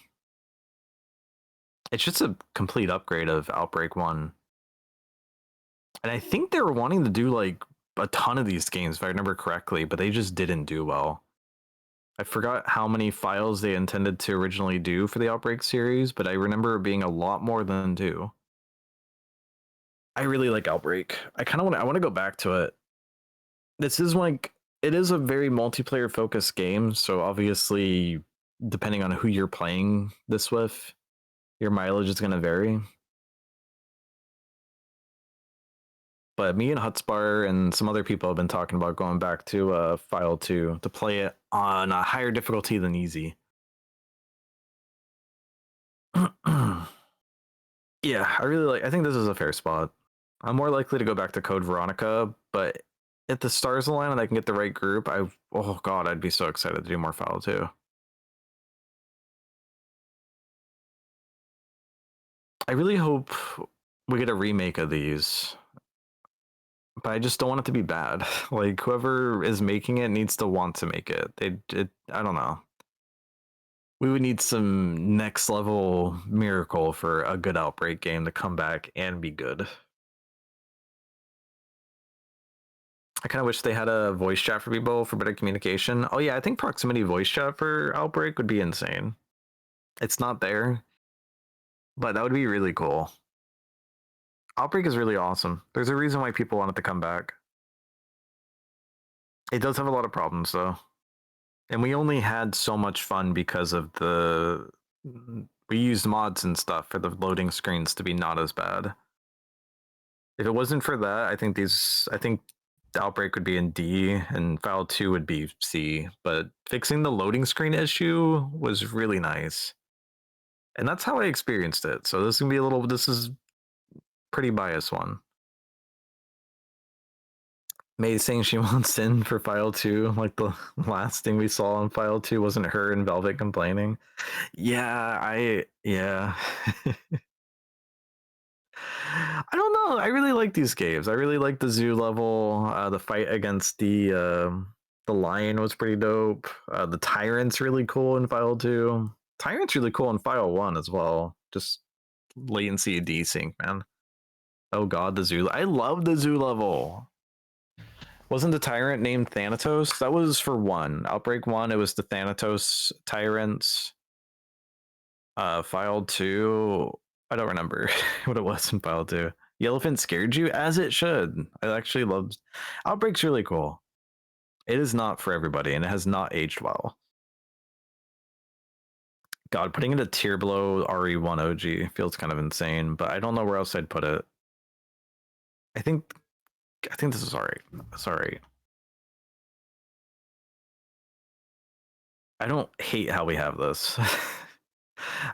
It's just a complete upgrade of Outbreak 1. And I think they were wanting to do like a ton of these games, if I remember correctly, but they just didn't do well. I forgot how many files they intended to originally do for the Outbreak series, but I remember it being a lot more than 2. I really like Outbreak. I want to go back to it. This is like, it is a very multiplayer focused game, so obviously depending on who you're playing this with, your mileage is going to vary. But me and Hutspar and some other people have been talking about going back to File 2 to play it on a higher difficulty than easy. Yeah, I think this is a fair spot. I'm more likely to go back to Code Veronica, but if the stars align and I can get the right group, oh god, I'd be so excited to do more File 2. I really hope we get a remake of these, but I just don't want it to be bad. Like whoever is making it needs to want to make it. I don't know. We would need some next level miracle for a good Outbreak game to come back and be good. I kind of wish they had a voice chat for people for better communication. Oh yeah, I think proximity voice chat for Outbreak would be insane. It's not there, but that would be really cool. Outbreak is really awesome. There's a reason why people want it to come back. It does have a lot of problems though. And we only had so much fun because of we used mods and stuff for the loading screens to be not as bad. If it wasn't for that, I think the Outbreak would be in D and File 2 would be C, but fixing the loading screen issue was really nice. And that's how I experienced it. So this is pretty biased one. May saying she wants in for File 2, like the last thing we saw on File 2 wasn't her and Velvet complaining. Yeah. I don't know. I really like these games. I really like the zoo level. The fight against the lion was pretty dope. The tyrant's really cool in File 2. Tyrant's really cool in File 1 as well. Just latency desync, man. Oh god, the zoo. I love the zoo level. Wasn't the tyrant named Thanatos? That was for 1. Outbreak 1, it was the Thanatos tyrants. File 2, I don't remember what it was in File 2. The elephant scared you? As it should. I actually loved... Outbreak's really cool. It is not for everybody, and it has not aged well. God, putting it a tier below RE1 OG feels kind of insane, but I don't know where else I'd put it. I think this is alright. Sorry. I don't hate how we have this.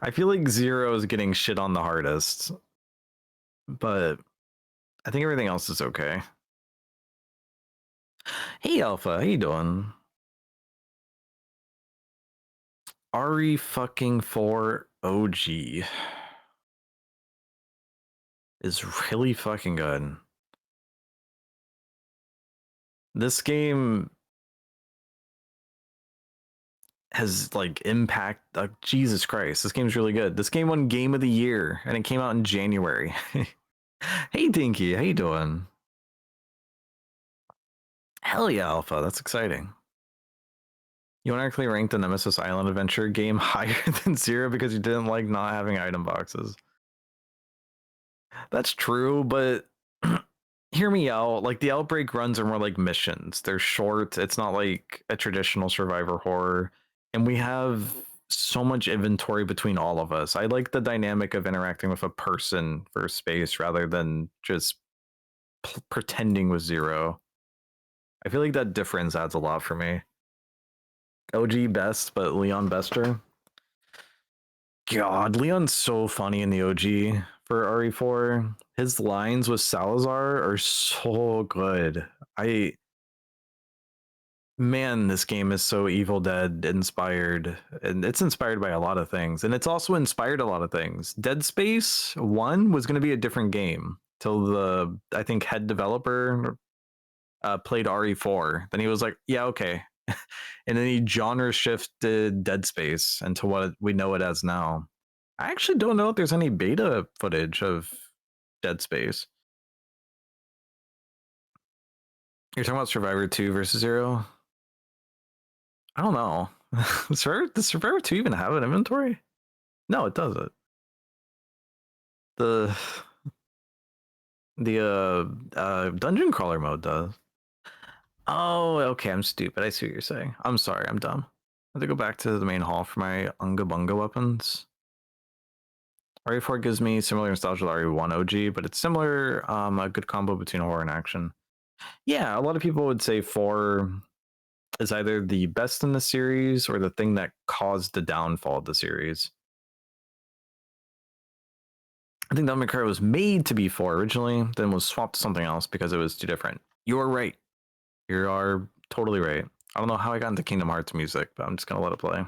I feel like 0 is getting shit on the hardest, but I think everything else is okay. Hey Alpha, how you doing? RE fucking 4 OG is really fucking good. This game has like impact. Jesus Christ, this game's really good. This game won Game of the Year, and it came out in January. Hey Dinky, how you doing? Hell yeah, Alpha, that's exciting. You want to actually rank the Nemesis Island Adventure game higher than 0 because you didn't like not having item boxes. That's true, but hear me out. Like the Outbreak runs are more like missions. They're short. It's not like a traditional survivor horror. and we have so much inventory between all of us. I like the dynamic of interacting with a person for space rather than just pretending with zero. I feel like that difference adds a lot for me. OG best, but Leon bester. God, Leon's so funny in the OG for RE4. His lines with Salazar are so good. I Man, this game is so Evil Dead inspired, and it's inspired by a lot of things, and it's also inspired a lot of things. Dead Space 1 was going to be a different game till the, I think, head developer played RE4. Then he was like, yeah, okay. And then he genre shifted Dead Space into what we know it as now. I actually don't know if there's any beta footage of Dead Space. You're talking about Survivor 2 versus Zero? I don't know. Does Survivor 2 even have an inventory? No, it doesn't. The dungeon crawler mode does. Oh, okay. I'm stupid. I see what you're saying. I'm sorry. I'm dumb. I have to go back to the main hall for my Unga Bunga weapons. RE4 gives me similar nostalgia to RE1 OG, but it's similar. A good combo between horror and action. Yeah, a lot of people would say 4 is either the best in the series or the thing that caused the downfall of the series. I think Devil May Cry was made to be 4 originally, then was swapped to something else because it was too different. You're right. You are totally right. I don't know how I got into Kingdom Hearts music, but I'm just gonna let it play.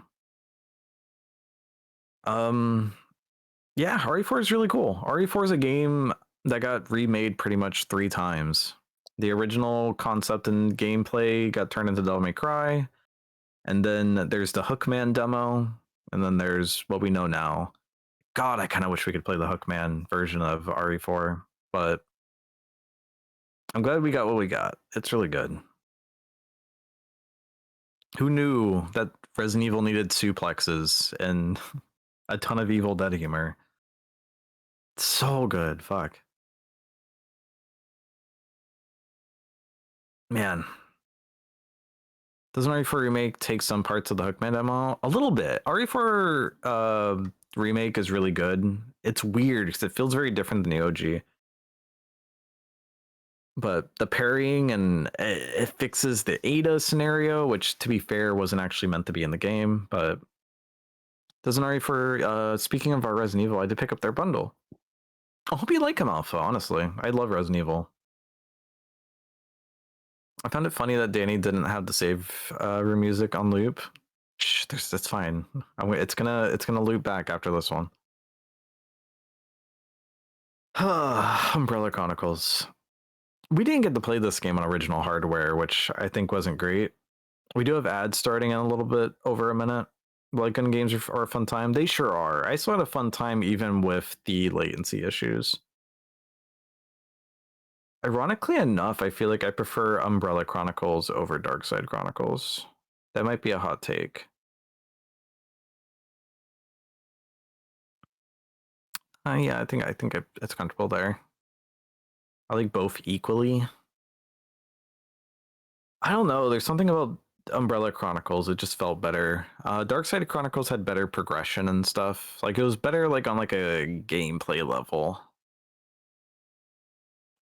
Yeah, RE4 is really cool. RE4 is a game that got remade pretty much 3 times. The original concept and gameplay got turned into Devil May Cry, and then there's the Hookman demo, and then there's what we know now. God, I kind of wish we could play the Hookman version of RE4, but I'm glad we got what we got. It's really good. Who knew that Resident Evil needed suplexes and a ton of Evil Dead humor? So good. Fuck. Man. Doesn't RE4 Remake take some parts of the Hookman demo? A little bit. RE4 Remake is really good. It's weird because it feels very different than the OG. But the parrying and it fixes the Ada scenario, which to be fair wasn't actually meant to be in the game. But doesn't RE4, speaking of our Resident Evil, I did pick up their bundle. I hope you like them, Alpha, honestly. I love Resident Evil. I found it funny that Danny didn't have the save room music on loop. Shh, that's fine. It's gonna loop back after this one. Umbrella Chronicles. We didn't get to play this game on original hardware, which I think wasn't great. We do have ads starting in a little bit over a minute. Like gun games are a fun time. They sure are. I still had a fun time even with the latency issues. Ironically enough, I feel like I prefer Umbrella Chronicles over Darkside Chronicles. That might be a hot take. Yeah, I think it's comfortable there. I like both equally. I don't know. There's something about Umbrella Chronicles. It just felt better. Darkside Chronicles had better progression and stuff. Like it was better, like on like a gameplay level.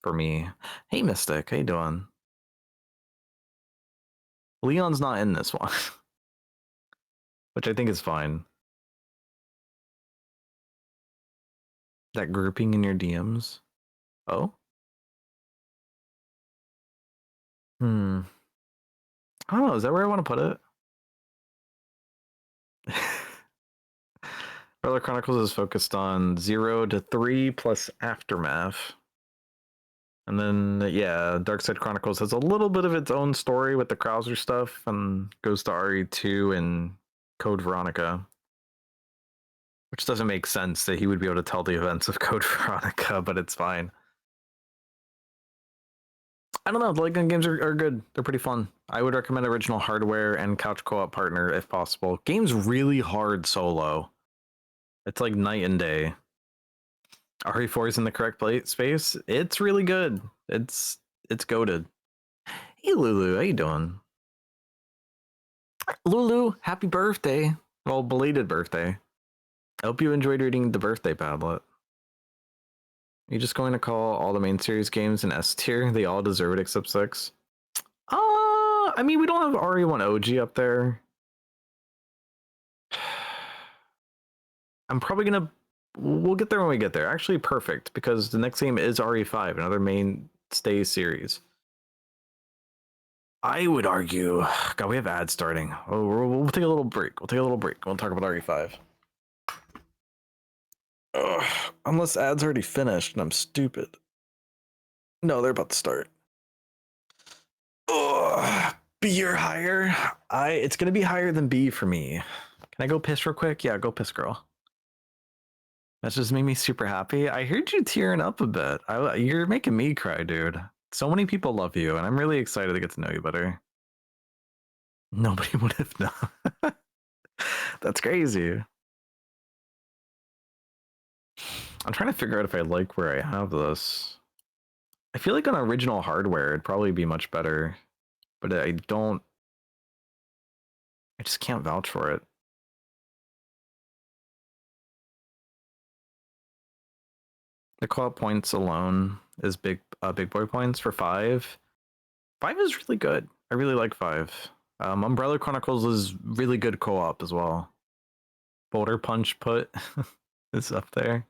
For me. Hey, Mystic, how you doing? Leon's not in this one, which I think is fine. That grouping in your DMs. Oh. I don't know. Is that where I want to put it? Umbrella Chronicles is focused on 0 to 3 plus Aftermath. And then, yeah, Darkside Chronicles has a little bit of its own story with the Krauser stuff and goes to RE2 and Code Veronica. Which doesn't make sense that he would be able to tell the events of Code Veronica, but it's fine. I don't know. The light gun games are good. They're pretty fun. I would recommend original hardware and couch co-op partner if possible. Game's really hard solo. It's like night and day. RE4 is in the correct space. It's really good. It's goated. Hey Lulu, how you doing? Lulu, happy birthday. Well, belated birthday. I hope you enjoyed reading the birthday Padlet. You're just going to call all the main series games in S tier? They all deserve it except 6. I mean, we don't have RE1 OG up there. I'm probably gonna... We'll get there when we get there. Actually, perfect, because the next game is RE5, another mainstay series. I would argue... God, we have ads starting. Oh, we'll take a little break. We'll talk about RE5. Ugh, unless ads already finished and I'm stupid. No, they're about to start. Ugh, B or higher? It's gonna be higher than B for me. Can I go piss real quick? Yeah, go piss, girl. That just made me super happy. I heard you tearing up a bit. You're making me cry, dude. So many people love you, and I'm really excited to get to know you better. Nobody would have known. That's crazy. I'm trying to figure out if I like where I have this. I feel like on original hardware, it'd probably be much better, but I just can't vouch for it. The co-op points alone is big boy points for 5. 5 is really good. I really like 5. Umbrella Chronicles is really good co-op as well. Boulder Punch Put is up there.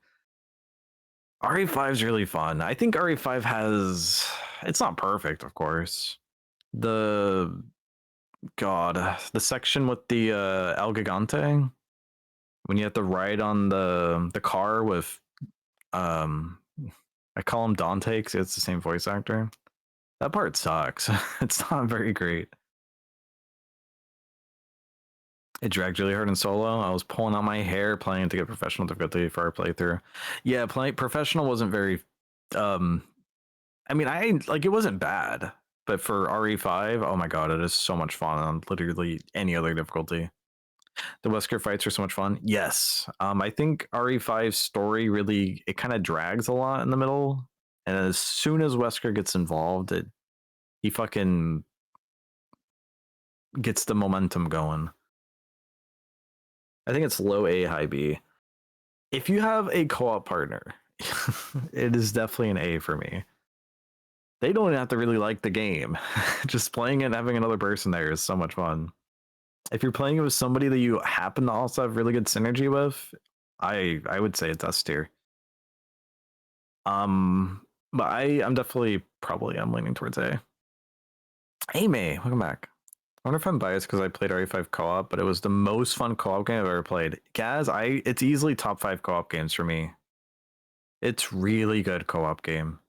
RE5 is really fun. I think RE5 has... It's not perfect, of course. The section with the El Gigante, when you have to ride on the car with I call him Dante because it's the same voice actor. That part sucks. It's not very great. It dragged really hard in solo. I was pulling out my hair playing to get professional difficulty for our playthrough. Yeah, professional wasn't very I mean, it wasn't bad, but for RE5, oh my god, it is so much fun on literally any other difficulty. The Wesker fights are so much fun. Yes. I think RE5's story really, it kind of drags a lot in the middle. And as soon as Wesker gets involved, he fucking gets the momentum going. I think it's low A, high B. If you have a co-op partner, it is definitely an A for me. They don't have to really like the game. Just playing it and having another person there is so much fun. If you're playing it with somebody that you happen to also have really good synergy with, I would say it's S tier. But I'm definitely I'm leaning towards A. Hey May, welcome back. I wonder if I'm biased because I played RE5 co-op, but it was the most fun co-op game I've ever played. Gaz, it's easily top 5 co-op games for me. It's really good co-op game.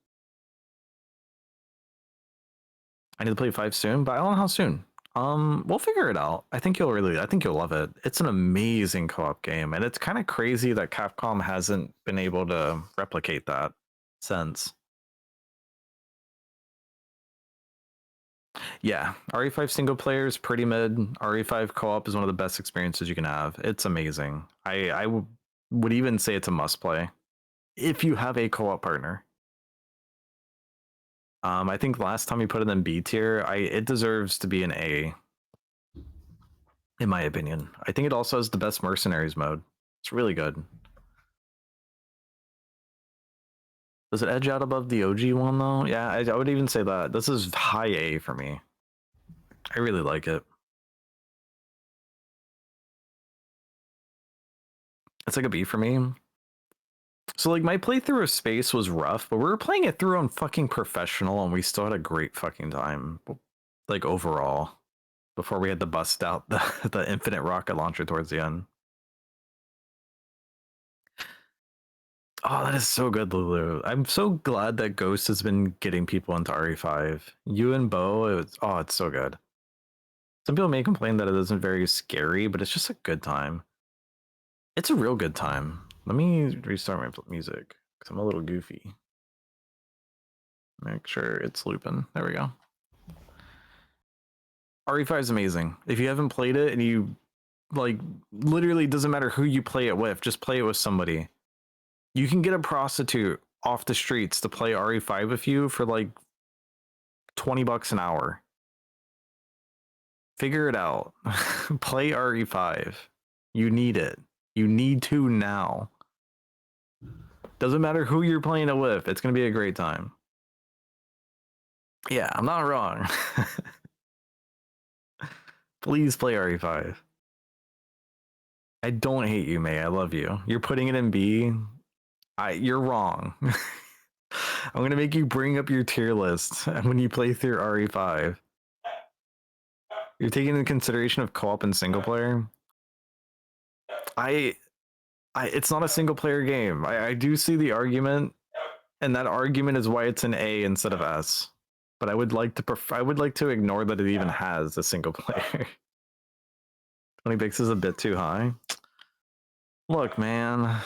I need to play 5 soon, but I don't know how soon. We'll figure it out. I think you'll love it. It's an amazing co-op game, and it's kind of crazy that Capcom hasn't been able to replicate that since. Yeah, RE5 single player is pretty mid. RE5 co-op is one of the best experiences you can have. It's amazing. I would even say it's a must play if you have a co-op partner. I think last time we put it in B tier, it deserves to be an A, in my opinion. I think it also has the best mercenaries mode. It's really good. Does it edge out above the OG one though? Yeah, I would even say that. This is high A for me. I really like it. It's like a B for me. So like my playthrough of Space was rough, but we were playing it through on fucking professional and we still had a great fucking time. Like overall. Before we had to bust out the infinite rocket launcher towards the end. Oh, that is so good, Lulu. I'm so glad that Ghost has been getting people into RE5. You and Bo, it's so good. Some people may complain that it isn't very scary, but it's just a good time. It's a real good time. Let me restart my music because I'm a little goofy. Make sure it's looping. There we go. RE5 is amazing. If you haven't played it and you literally doesn't matter who you play it with, just play it with somebody. You can get a prostitute off the streets to play RE5 with you for like $20 an hour. Figure it out. Play RE5. You need it. You need to now. Doesn't matter who you're playing it with. It's going to be a great time. Yeah, I'm not wrong. Please play RE5. I don't hate you, May. I love you. You're putting it in B. You're wrong. I'm going to make you bring up your tier list when you play through RE5. You're taking into consideration of co-op and single player. It's not a single player game. I do see the argument, and that argument is why it's an A instead of S. But I would like to ignore that it even has a single player. 20 bigs is a bit too high. Look, man.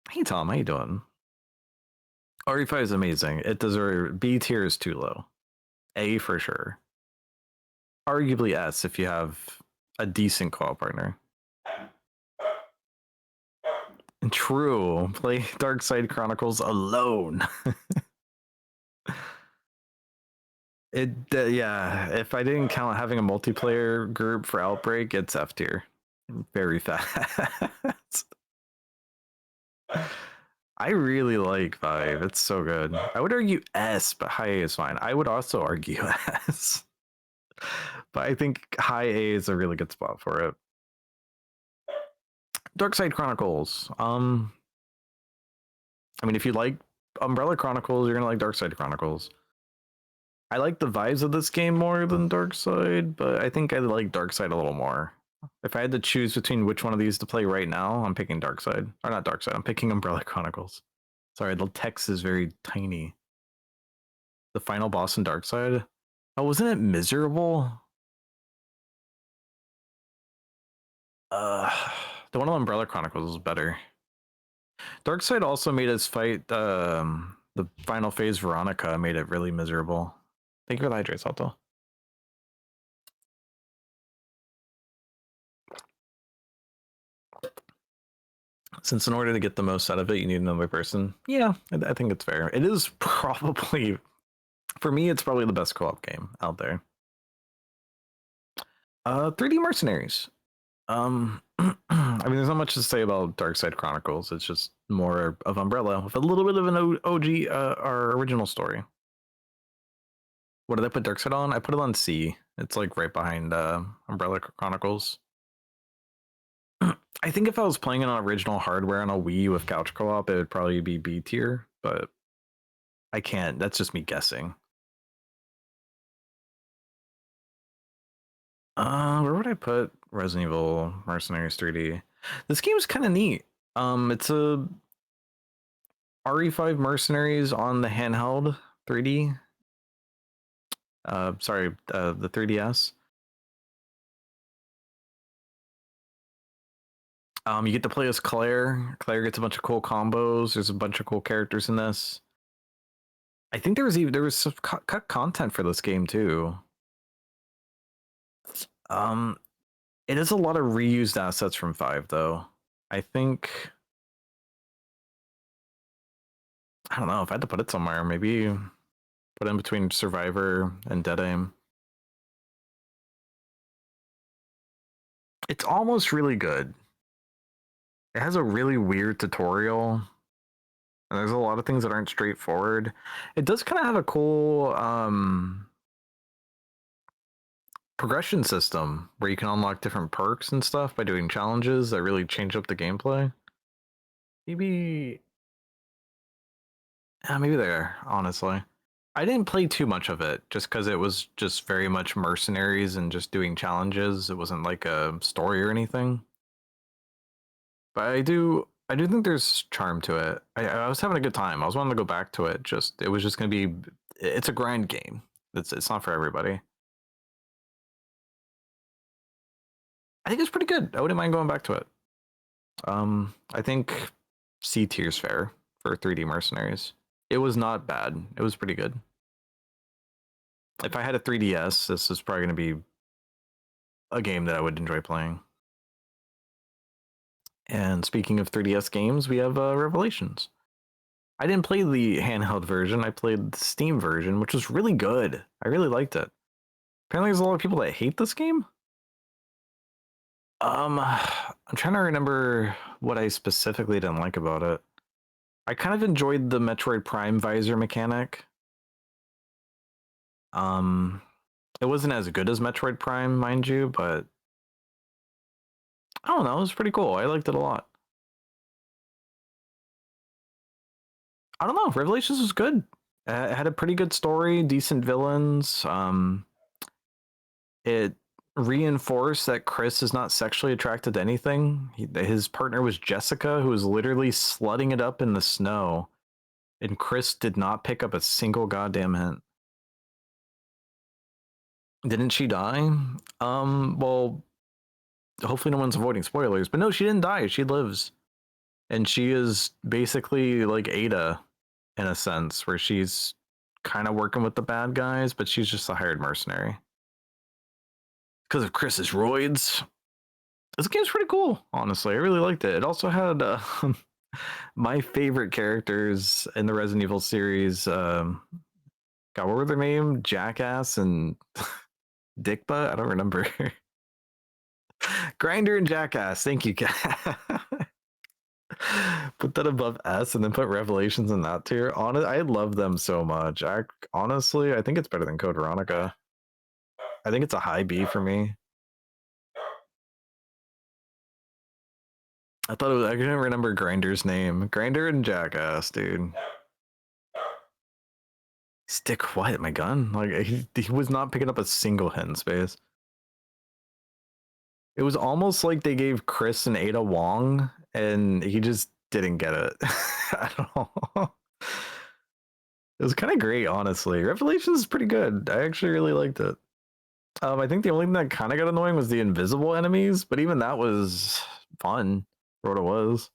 Hey Tom, how you doing? RE5 is amazing. It deserves B tier is too low. A for sure. Arguably S if you have a decent co-op partner. True. Play Dark Side Chronicles alone. Yeah. If I didn't count having a multiplayer group for Outbreak, it's F tier. Very fast. I really like 5. It's so good. I would argue S, but high A is fine. I would also argue S. But I think high A is a really good spot for it. Dark Side Chronicles. I mean, if you like Umbrella Chronicles, you're gonna like Dark Side Chronicles. I like the vibes of this game more than Dark Side, but I think I like Dark Side a little more. If I had to choose between which one of these to play right now, I'm picking Dark Side. Or not Dark Side, I'm picking Umbrella Chronicles. Sorry, the text is very tiny. The final boss in Dark Side? Oh, wasn't it miserable? The one on Umbrella Chronicles was better. Dark Side also made us fight the final phase Veronica, made it really miserable. Thank you for the hydrate, Salto. Since in order to get the most out of it, you need another person. Yeah, I think it's fair. It is probably, for me, it's probably the best co-op game out there. 3D Mercenaries. I mean, there's not much to say about Dark Side Chronicles. It's just more of Umbrella with a little bit of an OG, our original story. What did I put Dark Side on? I put it on C. It's like right behind Umbrella Chronicles. I think if I was playing it on original hardware on a Wii with couch co-op, it would probably be B tier, but I can't. That's just me guessing. Where would I put Resident Evil Mercenaries 3D? This game's kind of neat. It's a RE5 Mercenaries on the handheld 3D. Sorry, the 3DS. You get to play as Claire. Claire gets a bunch of cool combos. There's a bunch of cool characters in this. I think there was some cut content for this game too. It is a lot of reused assets from 5 though. I think, I don't know if I had to put it somewhere, maybe put it in between Survivor and Dead Aim. It's almost really good. It has a really weird tutorial. And there's a lot of things that aren't straightforward. It does kind of have a cool progression system where you can unlock different perks and stuff by doing challenges that really change up the gameplay. Maybe there, honestly. I didn't play too much of it just because it was just very much mercenaries and just doing challenges. It wasn't like a story or anything. But I do think there's charm to it. I was having a good time. I was wanting to go back to it. It was just gonna be, it's a grind game. It's not for everybody. I think it's pretty good. I wouldn't mind going back to it. I think C tier's fair for 3D Mercenaries. It was not bad. It was pretty good. If I had a 3DS, this is probably going to be a game that I would enjoy playing. And speaking of 3DS games, we have Revelations. I didn't play the handheld version. I played the Steam version, which was really good. I really liked it. Apparently, there's a lot of people that hate this game. I'm trying to remember what I specifically didn't like about it. I kind of enjoyed the Metroid Prime visor mechanic. Um, it wasn't as good as Metroid Prime, mind you, but I don't know. It was pretty cool. I liked it a lot. I don't know. Revelations was good. It had a pretty good story, decent villains. It reinforced that Chris is not sexually attracted to anything. His partner was Jessica, who was literally slutting it up in the snow, and Chris did not pick up a single goddamn hint. Didn't she die? Well, hopefully no one's avoiding spoilers, but no, she didn't die. She lives. And she is basically like Ada in a sense, where she's kind of working with the bad guys, but she's just a hired mercenary. Because of Chris's roids. This game's pretty cool, honestly. I really liked it. It also had my favorite characters in the Resident Evil series. God, what were their name? Jackass and Dickbutt? I don't remember. Grinder and Jackass. Thank you, put that above S and then put Revelations in that tier. I love them so much. Honestly, I think it's better than Code Veronica. I think it's a high B for me. I thought it was, I couldn't remember Grinder's name. Grinder and Jackass, dude. Stick what? My gun? Like he was not picking up a single hit in space. It was almost like they gave Chris and Ada Wong, and he just didn't get it at all. It was kind of great, honestly. Revelations is pretty good. I actually really liked it. I think the only thing that kind of got annoying was the invisible enemies, but even that was fun for what it was.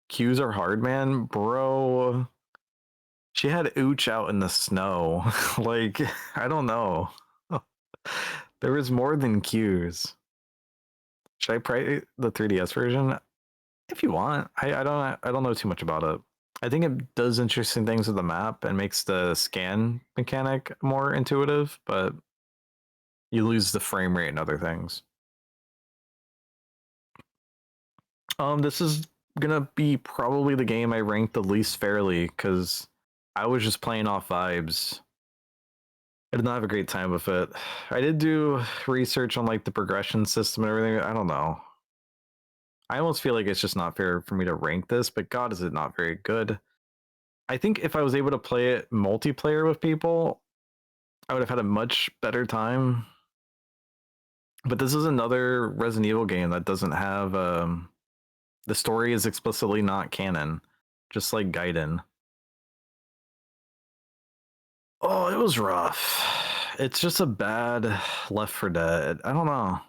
Cues are hard, man, bro. She had Ooch out in the snow. Like, I don't know. There was more than cues. Should I play the 3DS version? If you want. I don't know too much about it. I think it does interesting things with the map and makes the scan mechanic more intuitive, but you lose the frame rate and other things. This is gonna be probably the game I ranked the least fairly because I was just playing off vibes. I did not have a great time with it. I did do research on like the progression system and everything. I don't know. I almost feel like it's just not fair for me to rank this, but God, is it not very good. I think if I was able to play it multiplayer with people, I would have had a much better time. But this is another Resident Evil game that doesn't have the story is explicitly not canon, just like Gaiden. Oh, it was rough. It's just a bad Left 4 Dead. I don't know.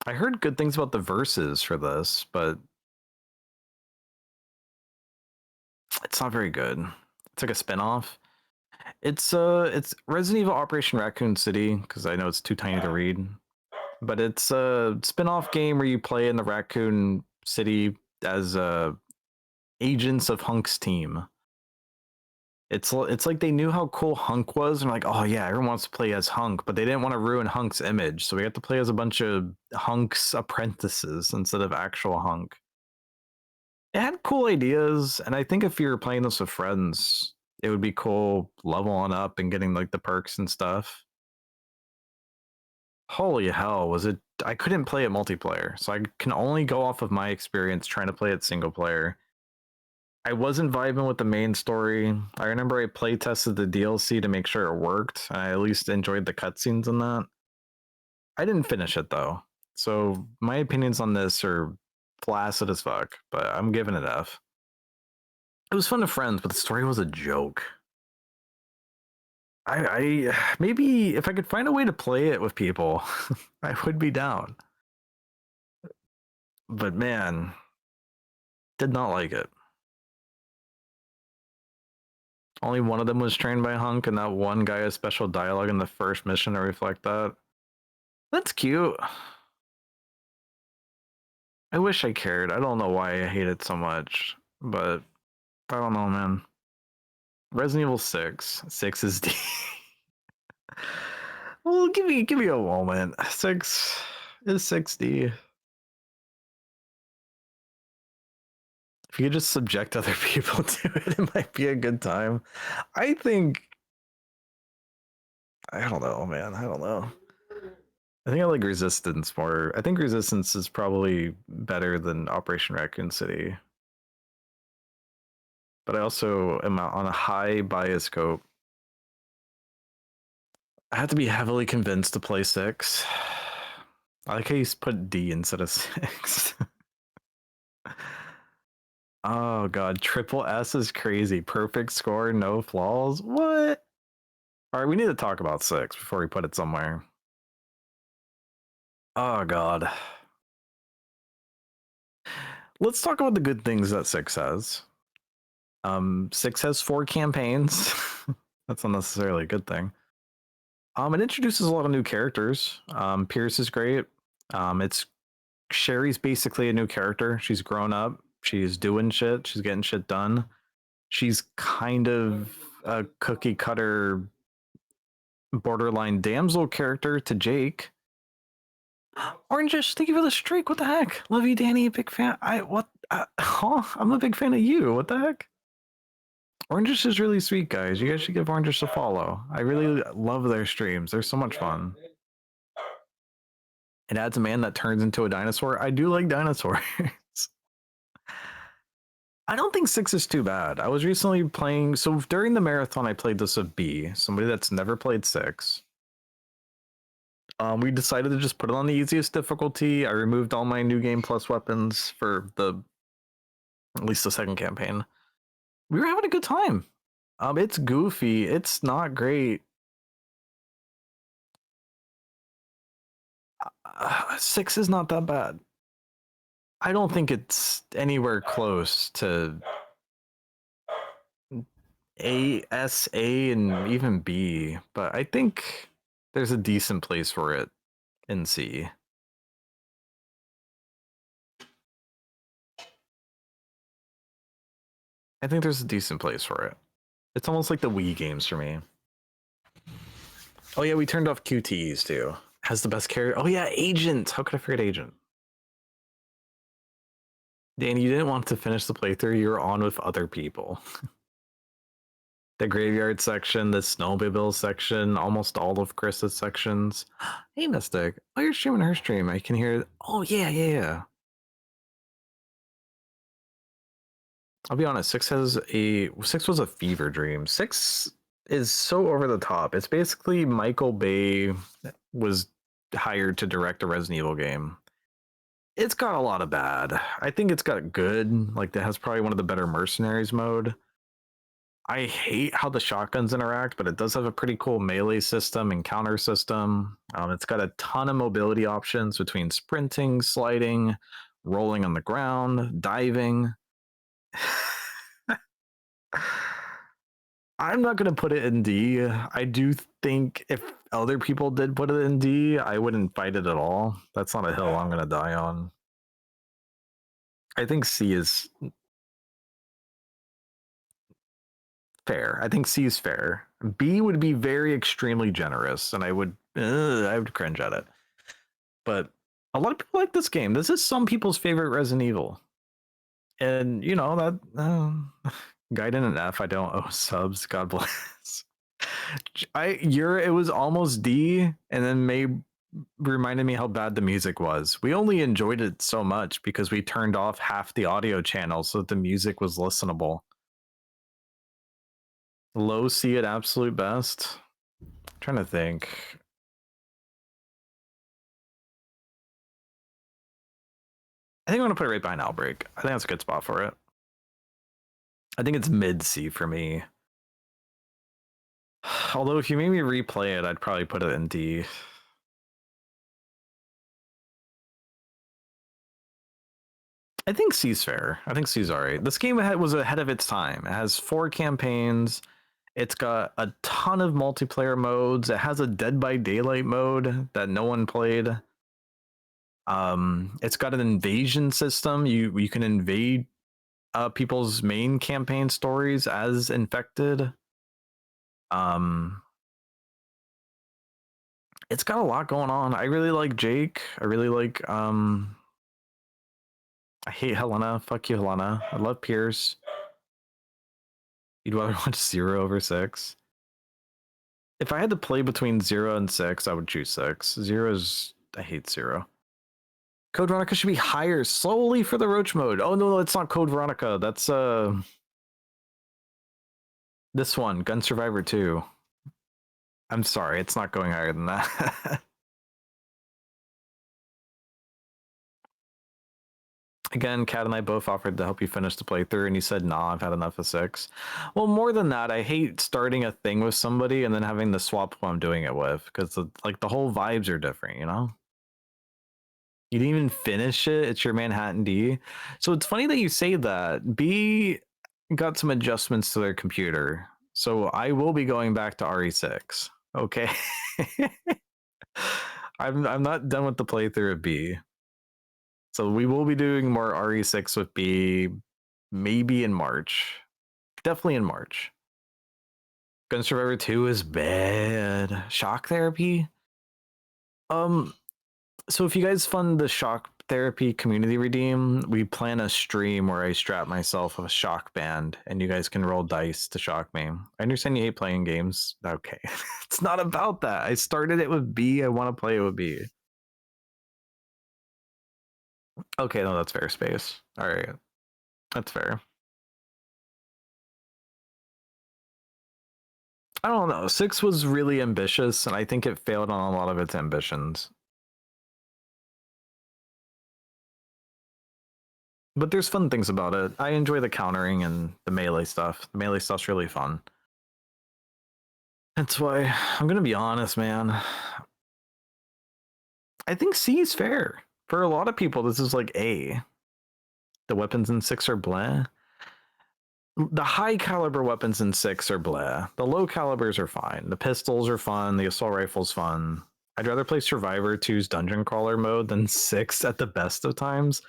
I heard good things about the verses for this, but it's not very good. It's like a spin-off. It's Resident Evil Operation Raccoon City, because I know it's too tiny to read. But it's a spin-off game where you play in the Raccoon City as agents of Hunk's team. It's like they knew how cool Hunk was, and like, oh yeah, everyone wants to play as Hunk, but they didn't want to ruin Hunk's image, so we have to play as a bunch of Hunk's apprentices instead of actual Hunk. It had cool ideas, and I think if you were playing this with friends, it would be cool leveling up and getting like the perks and stuff. Holy hell, was it? I couldn't play it multiplayer, so I can only go off of my experience trying to play it single player. I wasn't vibing with the main story. I remember I play tested the DLC to make sure it worked. I at least enjoyed the cutscenes in that. I didn't finish it though, so my opinions on this are flaccid as fuck. But I'm giving it F. It was fun to friends, but the story was a joke. I maybe if I could find a way to play it with people, I would be down. But man, did not like it. Only one of them was trained by Hunk, and that one guy has special dialogue in the first mission to reflect that. That's cute. I wish I cared. I don't know why I hate it so much, but I don't know, man. Resident Evil 6. 6 is D. Well, give me a moment. 6 is 6D. If you could just subject other people to it, it might be a good time. I think I don't know, man. I don't know. I think I like Resistance more. I think Resistance is probably better than Operation Raccoon City. But I also am on a high bias scope. I have to be heavily convinced to play 6. I like how you put D instead of 6. Oh god, triple S is crazy. Perfect score, no flaws. What? All right, we need to talk about 6 before we put it somewhere. Oh god. Let's talk about the good things that 6 has. 6 has 4 campaigns. That's not necessarily a good thing. It introduces a lot of new characters. Pierce is great. It's Sherry's basically a new character. She's grown up. She's doing shit. She's getting shit done. She's kind of a cookie cutter borderline damsel character to Jake. Oranges, thank you for the streak. What the heck? Love you, Danny. Big fan. I'm a big fan of you. What the heck? Oranges is really sweet, guys. You guys should give Oranges a follow. I really love their streams. They're so much fun. It adds a man that turns into a dinosaur. I do like dinosaurs. I don't think 6 is too bad. I was recently playing. So during the marathon, I played this with B, somebody that's never played 6. We decided to just put it on the easiest difficulty. I removed all my new game plus weapons for at least the second campaign. We were having a good time. It's goofy. It's not great. 6 is not that bad. I don't think it's anywhere close to A, S, A, and even B, but I think there's a decent place for it in C. I think there's a decent place for it. It's almost like the Wii games for me. Oh yeah, we turned off QTEs too. Has the best character. Oh yeah, Agent. How could I forget Agent? Dan, you didn't want to finish the playthrough. You were on with other people. The graveyard section, the snowmobile section, almost all of Chris's sections. Hey, Mystic. Oh, you're streaming her stream. I can hear. Oh yeah, yeah. I'll be honest. 6 was a fever dream. 6 is so over the top. It's basically Michael Bay was hired to direct a Resident Evil game. It's got a lot of bad. I think it's got good. Like, that has probably one of the better mercenaries mode. I hate how the shotguns interact, but it does have a pretty cool melee system and counter system. It's got a ton of mobility options between sprinting, sliding, rolling on the ground, diving. I'm not going to put it in D. I do think if other people did put it in D, I wouldn't fight it at all. That's not a hill I'm going to die on. I think C is fair. I think C is fair. B would be very extremely generous, and I would cringe at it. But a lot of people like this game. This is some people's favorite Resident Evil, and you know that Gaiden and F. I don't owe subs. God bless. It was almost D, and then May reminded me how bad the music was. We only enjoyed it so much because we turned off half the audio channels so that the music was listenable. Low C at absolute best. I'm trying to think. I think I'm gonna put it right behind Outbreak. I think that's a good spot for it. I think it's mid C for me. Although if you made me replay it, I'd probably put it in D. I think C's fair. I think C's alright. This game was ahead of its time. It has 4 campaigns. It's got a ton of multiplayer modes. It has a Dead by Daylight mode that no one played. It's got an invasion system. You can invade people's main campaign stories as infected. Um, it's got a lot going on. I really like Jake. I really like I hate Helena. Fuck you, Helena. I love Pierce. You'd rather watch 0 over 6. If I had to play between 0 and 6, I would choose 6. 0 is... I hate 0. Code Veronica should be higher slowly for the Roach mode. Oh, no, it's not Code Veronica. That's, this one, Gun Survivor 2. I'm sorry, it's not going higher than that. Again, Kat and I both offered to help you finish the playthrough, and you said, nah, I've had enough of 6. Well, more than that, I hate starting a thing with somebody and then having to swap who I'm doing it with, because like the whole vibes are different, you know? You didn't even finish it. It's your Manhattan D. So it's funny that you say that. B got some adjustments to their computer. So I will be going back to RE6. Okay. I'm not done with the playthrough of B. So we will be doing more RE6 with B maybe in March. Definitely in March. Gun Survivor 2 is bad. Shock therapy? So if you guys fund the shock therapy community redeem, we plan a stream where I strap myself a shock band and you guys can roll dice to shock me. I understand you hate playing games. Okay. It's not about that. I started it with B. I want to play it with B. Okay, no, that's fair space. All right. That's fair. I don't know. 6 was really ambitious, and I think it failed on a lot of its ambitions. But there's fun things about it. I enjoy the countering and the melee stuff. The melee stuff's really fun. That's why I'm gonna be honest, man. I think C is fair. For a lot of people, this is like A. The weapons in 6 are blah. The high caliber weapons in 6 are blah. The low calibers are fine. The pistols are fun. The assault rifle's fun. I'd rather play Survivor 2's Dungeon Crawler mode than 6 at the best of times.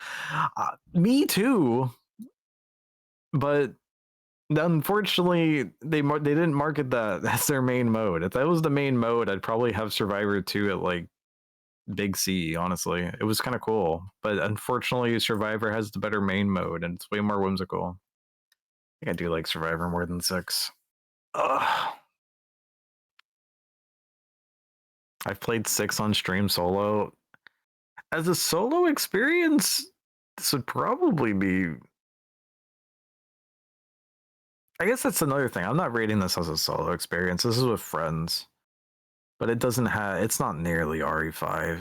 Me too. But unfortunately, they didn't market that as their main mode. If that was the main mode, I'd probably have Survivor 2 at like Big C, honestly. It was kind of cool. But unfortunately, Survivor has the better main mode and it's way more whimsical. I think I do like Survivor more than 6. Ugh. I've played 6 on stream solo. As a solo experience, this would probably be... I guess that's another thing. I'm not rating this as a solo experience. This is with friends. But it doesn't have... It's not nearly RE5.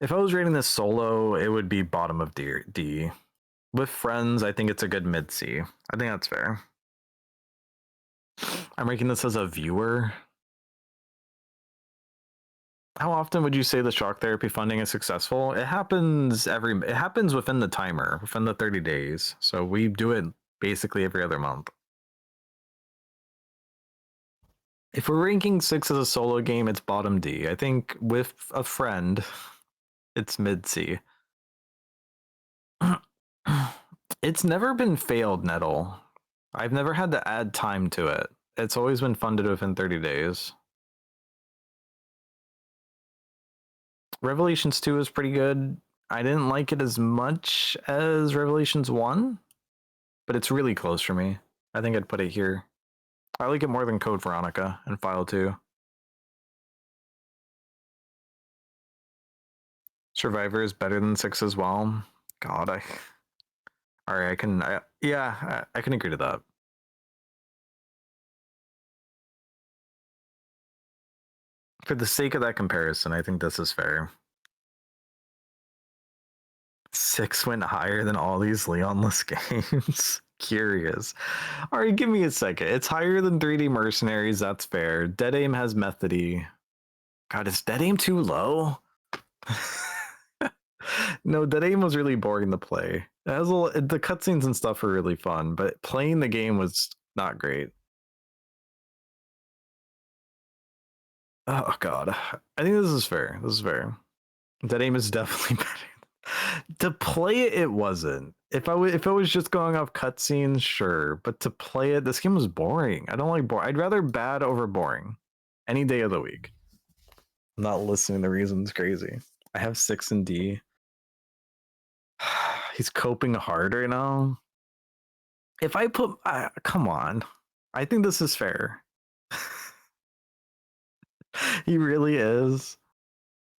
If I was rating this solo, it would be bottom of D. With friends, I think it's a good mid-C. I think that's fair. I'm ranking this as a viewer. How often would you say the shock therapy funding is successful? It happens within the timer, within the 30 days. So we do it basically every other month. If we're ranking 6 as a solo game, it's bottom D. I think with a friend, it's mid C. It's never been failed, Nettle. I've never had to add time to it. It's always been funded within 30 days. Revelations 2 is pretty good. I didn't like it as much as Revelations 1, but it's really close for me. I think I'd put it here. I like it more than Code Veronica and File 2. Survivor is better than 6 as well. God, Alright, I can agree to that. For the sake of that comparison, I think this is fair. 6 went higher than all these Leonless games. Curious. Alright, give me a second. It's higher than 3D Mercenaries, that's fair. Dead Aim has Methody. God, is Dead Aim too low? No, Dead Aim was really boring to play. It has the cutscenes and stuff were really fun, but playing the game was not great. Oh god. I think this is fair. This is fair. Dead Aim is definitely better. To play it, it wasn't. if I was just going off cutscenes, sure, but to play it, this game was boring. I don't like boring. I'd rather bad over boring, any day of the week. I'm not listening to reasons crazy. I have 6 in D. He's coping hard right now. If I put, come on, I think this is fair. He really is.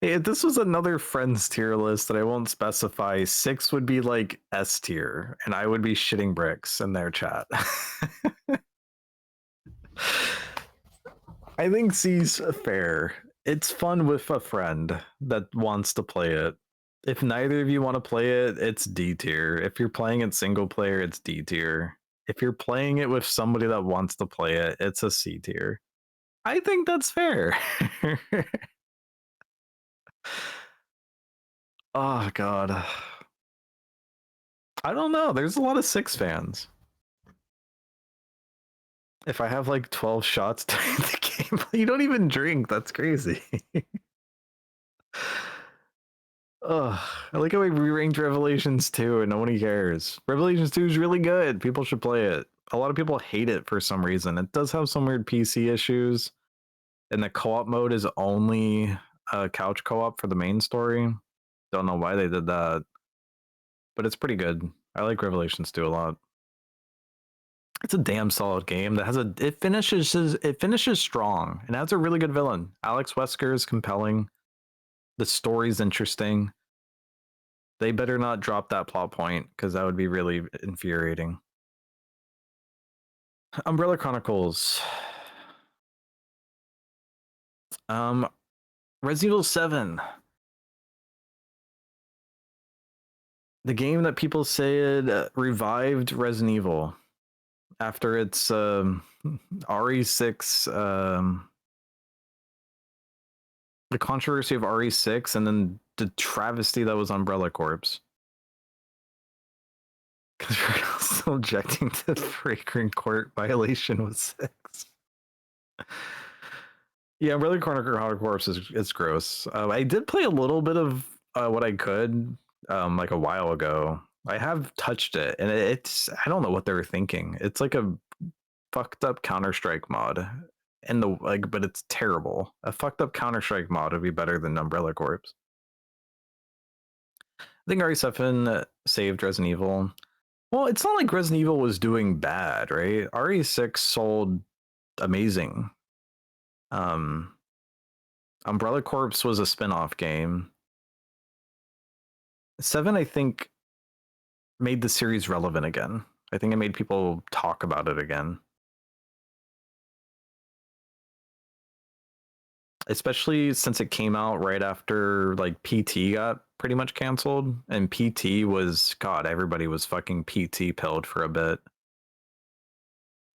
Hey, if this was another friends tier list that I won't specify, 6 would be like S tier, and I would be shitting bricks in their chat. I think C's fair. It's fun with a friend that wants to play it. If neither of you want to play it, it's D tier. If you're playing it single player, it's D tier. If you're playing it with somebody that wants to play it, it's a C tier. I think that's fair. Oh god. I don't know. There's a lot of 6 fans. If I have like 12 shots during the game, you don't even drink. That's crazy. Ugh, I like how we re-ranked Revelations 2 and no one cares. Revelations 2 is really good. People should play it. A lot of people hate it for some reason. It does have some weird PC issues. And the co-op mode is only a couch co-op for the main story. Don't know why they did that. But it's pretty good. I like Revelations 2 a lot. It's a damn solid game that has it finishes strong and has a really good villain. Alex Wesker is compelling. The story's interesting. They better not drop that plot point because that would be really infuriating. Umbrella Chronicles. Resident Evil 7. The game that people said revived Resident Evil after its RE6 the controversy of RE6 and then the travesty that was Umbrella Corps. Because we're also objecting to Fragrant Court violation with 6. Yeah, Umbrella Corps is gross. I did play a little bit of what I could like a while ago. I have touched it, and it's I don't know what they were thinking. It's like a fucked up Counter-Strike mod, and but it's terrible. A fucked up Counter-Strike mod would be better than Umbrella Corps. I think RE7 saved Resident Evil. Well, it's not like Resident Evil was doing bad, right? RE6 sold amazing. Umbrella Corps was a spin-off game. 7, I think, made the series relevant again. I think it made people talk about it again. Especially since it came out right after like PT got pretty much canceled. And PT was, God, everybody was fucking PT pilled for a bit.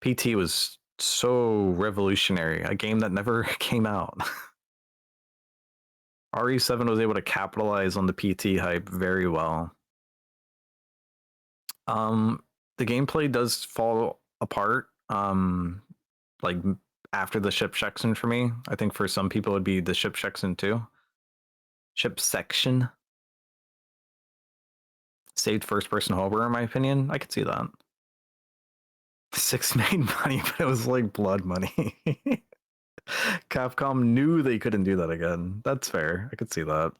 PT was so revolutionary, a game that never came out. RE7 was able to capitalize on the PT hype very well. The gameplay does fall apart. Like after the ship section for me. I think for some people it would be the ship section too. Ship section. Saved first person horror, in my opinion. I could see that. 6 made money, but it was like blood money. Capcom knew they couldn't do that again. That's fair. I could see that.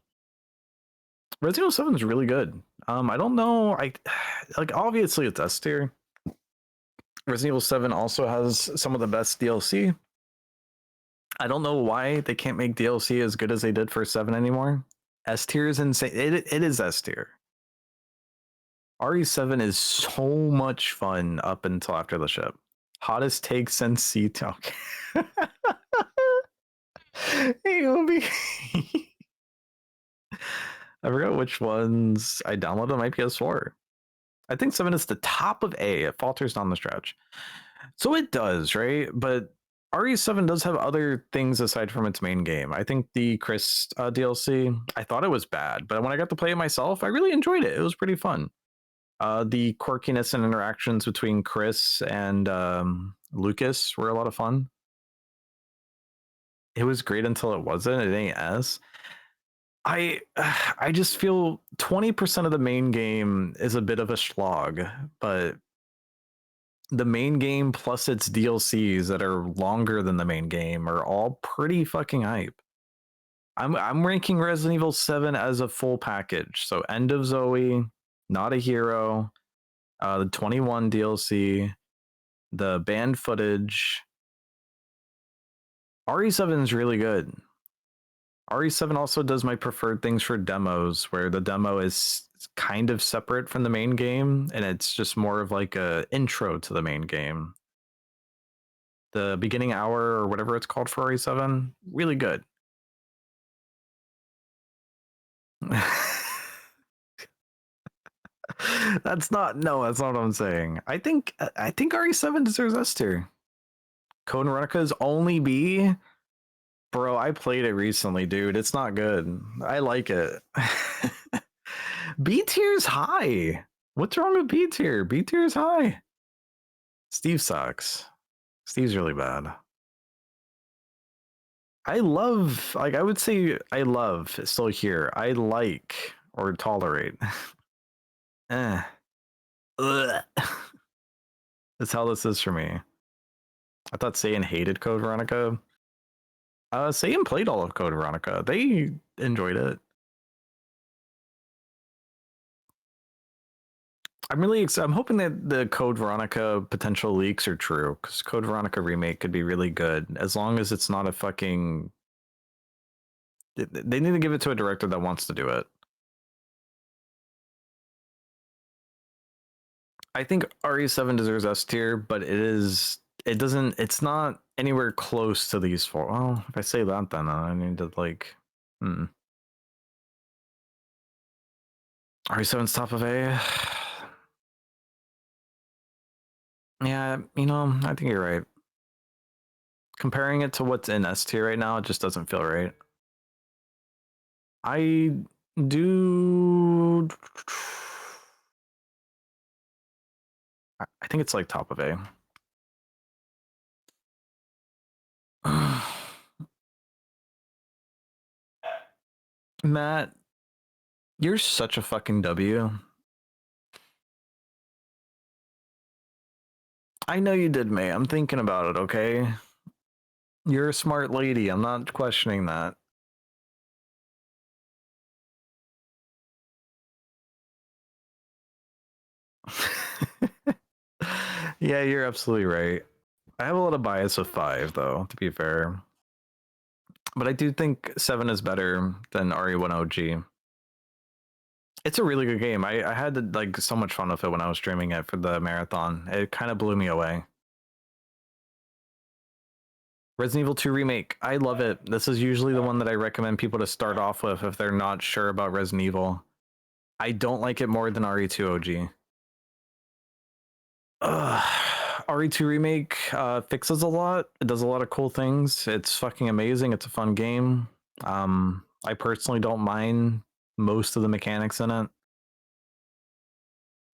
Resident Evil 7 is really good. I don't know. Like obviously it's S tier. Resident Evil 7 also has some of the best DLC. I don't know why they can't make DLC as good as they did for 7 anymore. S tier is insane. It is S tier. RE7 is so much fun up until after the ship. Hottest take since C Talk. Hey, Obi. I forgot which ones I downloaded on my PS4. I think 7 is the top of A. It falters down the stretch. So it does, right? But RE7 does have other things aside from its main game. I think the Chris DLC, I thought it was bad, but when I got to play it myself, I really enjoyed it. It was pretty fun. The quirkiness and interactions between Chris and Lucas were a lot of fun. It was great until it wasn't. It ain't S. I just feel 20% of the main game is a bit of a slog, but the main game plus its DLCs that are longer than the main game are all pretty fucking hype. I'm ranking Resident Evil 7 as a full package. So End of Zoe, Not a Hero, the 21 DLC, the banned footage. RE7 is really good. RE7 also does my preferred things for demos, where the demo is kind of separate from the main game, and it's just more of like a intro to the main game. The beginning hour or whatever it's called for RE7, really good. That's not what I'm saying. I think RE7 deserves S tier. Code Veronica's only B. Bro, I played it recently, dude. It's not good. I like it. B tier's high. What's wrong with B tier? B tier's high. Steve sucks. Steve's really bad. I would say I love still here. I like or tolerate. eh. Ugh. That's how this is for me. I thought Saiyan hated Code Veronica. Saiyan played all of Code Veronica. They enjoyed it. I'm hoping that the Code Veronica potential leaks are true, because Code Veronica remake could be really good as long as it's not a fucking. They need to give it to a director that wants to do it. I think RE7 deserves S tier, but it doesn't. It's not anywhere close to these four. Well, if I say that, then I need to like. RE7's top of A. Yeah, I think you're right. Comparing it to what's in S tier right now, it just doesn't feel right. I do. I think it's like top of A. Matt, you're such a fucking W. I know you did, May. I'm thinking about it, okay? You're a smart lady. I'm not questioning that. Yeah, you're absolutely right. I have a lot of bias with 5, though, to be fair. But I do think 7 is better than RE1 OG. It's a really good game. I had like so much fun with it when I was streaming it for the marathon. It kind of blew me away. Resident Evil 2 Remake. I love it. This is usually the one that I recommend people to start off with if they're not sure about Resident Evil. I don't like it more than RE2 OG. RE2 Remake fixes a lot. It does a lot of cool things. It's fucking amazing. It's a fun game. I personally don't mind most of the mechanics in it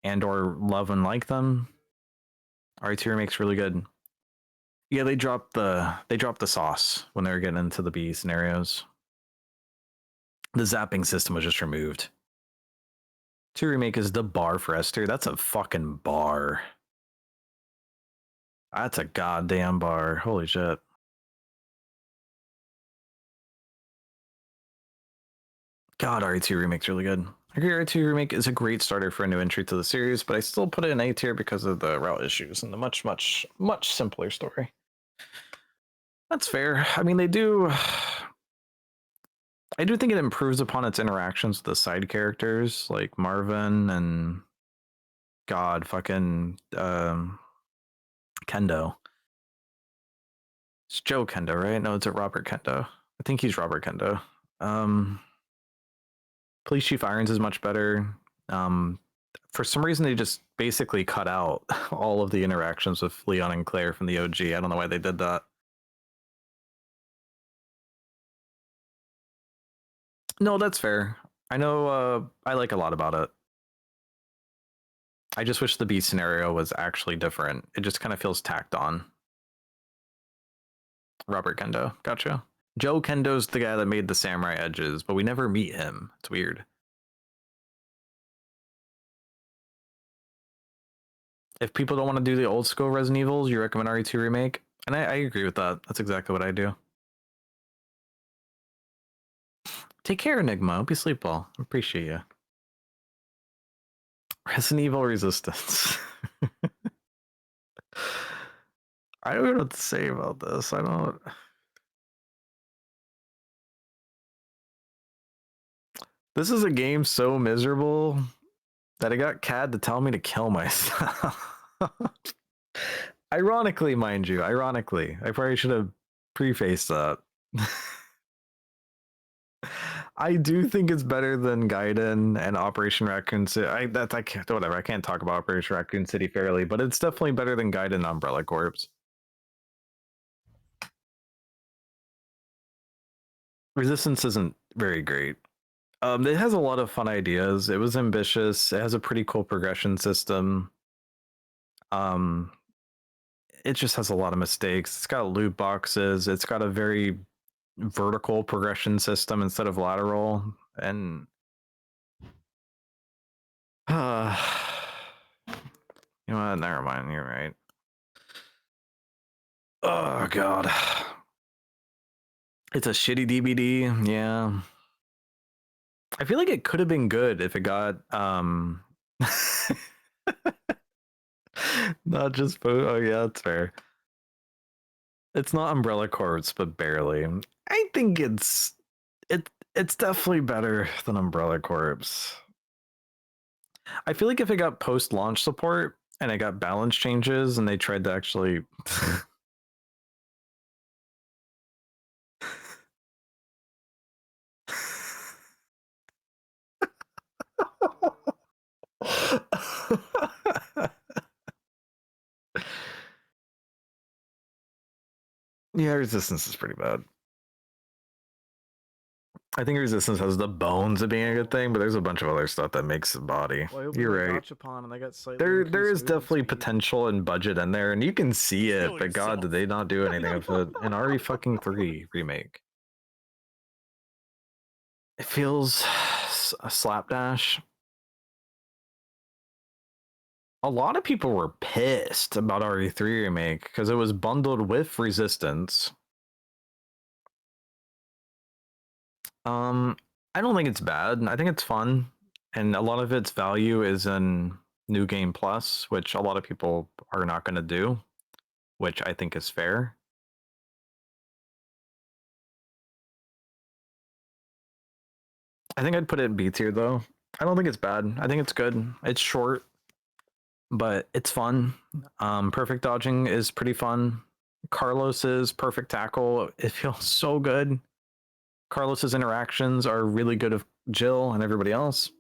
and or love and like them. RE2 Remake's really good. Yeah, they dropped the sauce when they were getting into the B scenarios. The zapping system was just removed. 2 Remake is the bar for S tier. That's a fucking bar. That's a goddamn bar. Holy shit. God, RE2 Remake's really good. I agree, RE2 Remake is a great starter for a new entry to the series, but I still put it in A tier because of the route issues and the much, much, much simpler story. That's fair. I mean, I do think it improves upon its interactions with the side characters like Marvin and God fucking Kendo. It's Joe Kendo, right? No, it's Robert Kendo. I think he's Robert Kendo. Police Chief Irons is much better. For some reason, they just basically cut out all of the interactions with Leon and Claire from the OG. I don't know why they did that. No, that's fair. I know I like a lot about it. I just wish the B scenario was actually different. It just kind of feels tacked on. Robert Kendo. Gotcha. Joe Kendo's the guy that made the samurai edges, but we never meet him. It's weird. If people don't want to do the old school Resident Evils, you recommend RE2 Remake? And I agree with that. That's exactly what I do. Take care, Enigma. Hope you sleep well. Appreciate you. Resident Evil Resistance. I don't know what to say about this. I don't. This is a game so miserable that I got Cad to tell me to kill myself. Ironically, mind you, ironically. I probably should have prefaced that. I do think it's better than Gaiden and Operation Raccoon City. I can't, whatever. I can't talk about Operation Raccoon City fairly, but it's definitely better than Gaiden and Umbrella Corps. Resistance isn't very great. It has a lot of fun ideas. It was ambitious. It has a pretty cool progression system. Um, it just has a lot of mistakes. It's got loot boxes. It's got a very vertical progression system instead of lateral, and you know what? Never mind. You're right. Oh god, it's a shitty DVD. Yeah, I feel like it could have been good if it got not just oh yeah, that's fair. It's not Umbrella Corps, but barely. I think it's definitely better than Umbrella Corps. I feel like if it got post-launch support and it got balance changes and they tried to actually yeah, Resistance is pretty bad. I think Resistance has the bones of being a good thing, but there's a bunch of other stuff that makes the body. Well, You're right. and I got There is definitely potential and budget in there, and you can see it. But God, did they not do anything with it? An RE fucking 3 remake. It feels a slapdash. A lot of people were pissed about RE3 remake because it was bundled with Resistance. I don't think it's bad. I think it's fun, and a lot of its value is in New Game Plus, which a lot of people are not going to do, which I think is fair. I think I'd put it in B tier though. I don't think it's bad. I think it's good. It's short, but it's fun. Perfect dodging is pretty fun. Carlos's perfect tackle, it feels so good. Carlos's interactions are really good with Jill and everybody else.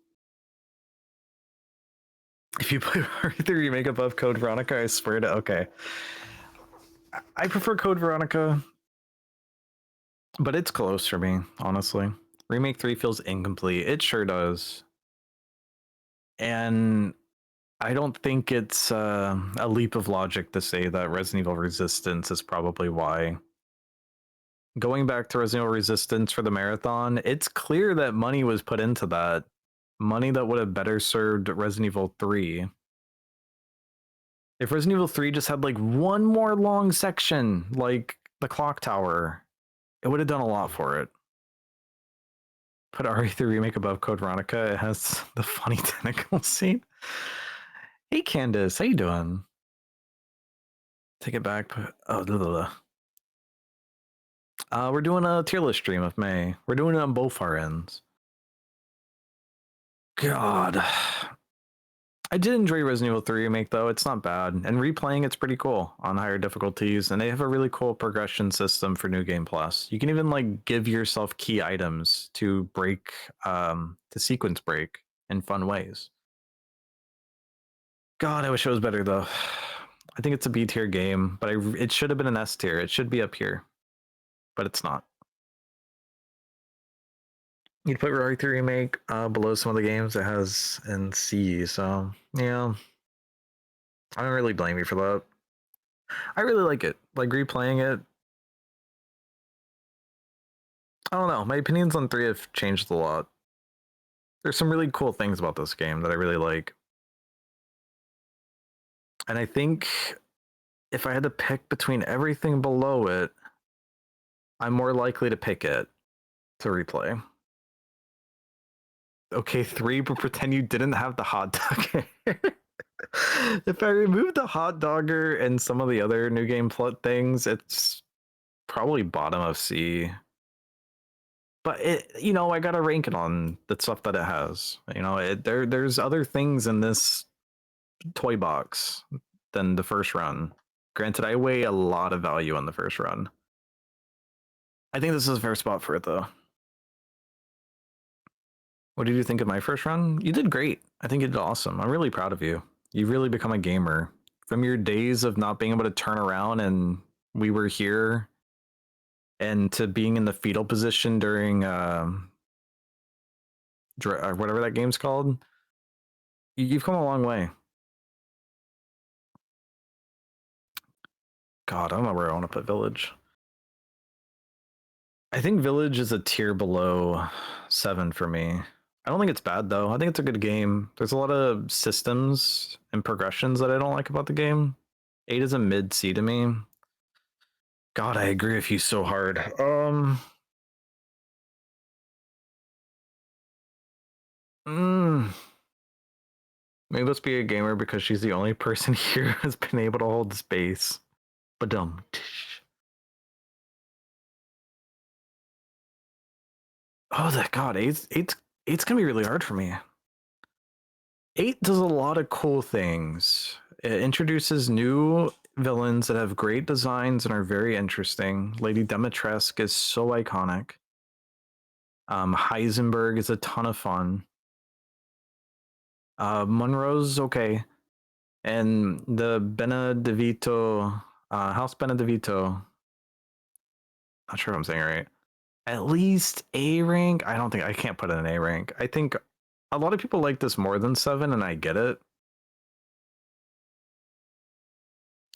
If you play RE3 Remake above Code Veronica, I swear to okay. I prefer Code Veronica, but it's close for me, honestly. Remake 3 feels incomplete. It sure does. And I don't think it's a leap of logic to say that Resident Evil Resistance is probably why. Going back to Resident Evil Resistance for the marathon, it's clear that money was put into that. Money that would have better served Resident Evil 3. If Resident Evil 3 just had like one more long section, like the clock tower, it would have done a lot for it. Put RE3 Remake above Code Veronica. It has the funny tentacle scene. Hey Candace, how you doing? Take it back. Oh, blah, blah, blah. We're doing a tier list stream of May. We're doing it on both our ends. God. I did enjoy Resident Evil 3 Remake though. It's not bad. And replaying it's pretty cool on higher difficulties. And they have a really cool progression system for New Game Plus. You can even like give yourself key items to break to sequence break in fun ways. God, I wish it was better though. I think it's a B tier game, but it should have been an S tier. It should be up here, but it's not. You'd put RE3 Remake below some of the games it has in C, so yeah. I don't really blame you for that. I really like it. Like replaying it, I don't know. My opinions on 3 have changed a lot. There's some really cool things about this game that I really like. And I think if I had to pick between everything below it, I'm more likely to pick it to replay. Okay, 3, but pretend you didn't have the hot dog. If I remove the hot dogger and some of the other new game plot things, it's probably bottom of C. But I gotta rank it on the stuff that it has. There's other things in this toy box than the first run. Granted, I weigh a lot of value on the first run. I think this is a fair spot for it, though. What did you think of my first run? You did great. I think you did awesome. I'm really proud of you. You've really become a gamer. From your days of not being able to turn around and we were here, and to being in the fetal position during whatever that game's called, you've come a long way. God, I don't know where I want to put Village. I think Village is a tier below 7 for me. I don't think it's bad though. I think it's a good game. There's a lot of systems and progressions that I don't like about the game. 8 is a mid C to me. God, I agree with you so hard. Mm, maybe let's be a gamer because she's the only person here who's been able to hold space. But dumb. Oh, that God, eight's gonna be really hard for me. 8 does a lot of cool things. It introduces new villains that have great designs and are very interesting. Lady Dimitrescu is so iconic. Heisenberg is a ton of fun. Monroe's okay. And the Benedivito, House Benedivito, not sure if I'm saying it right. At least A rank. I can't put it in A rank. I think a lot of people like this more than 7, and I get it.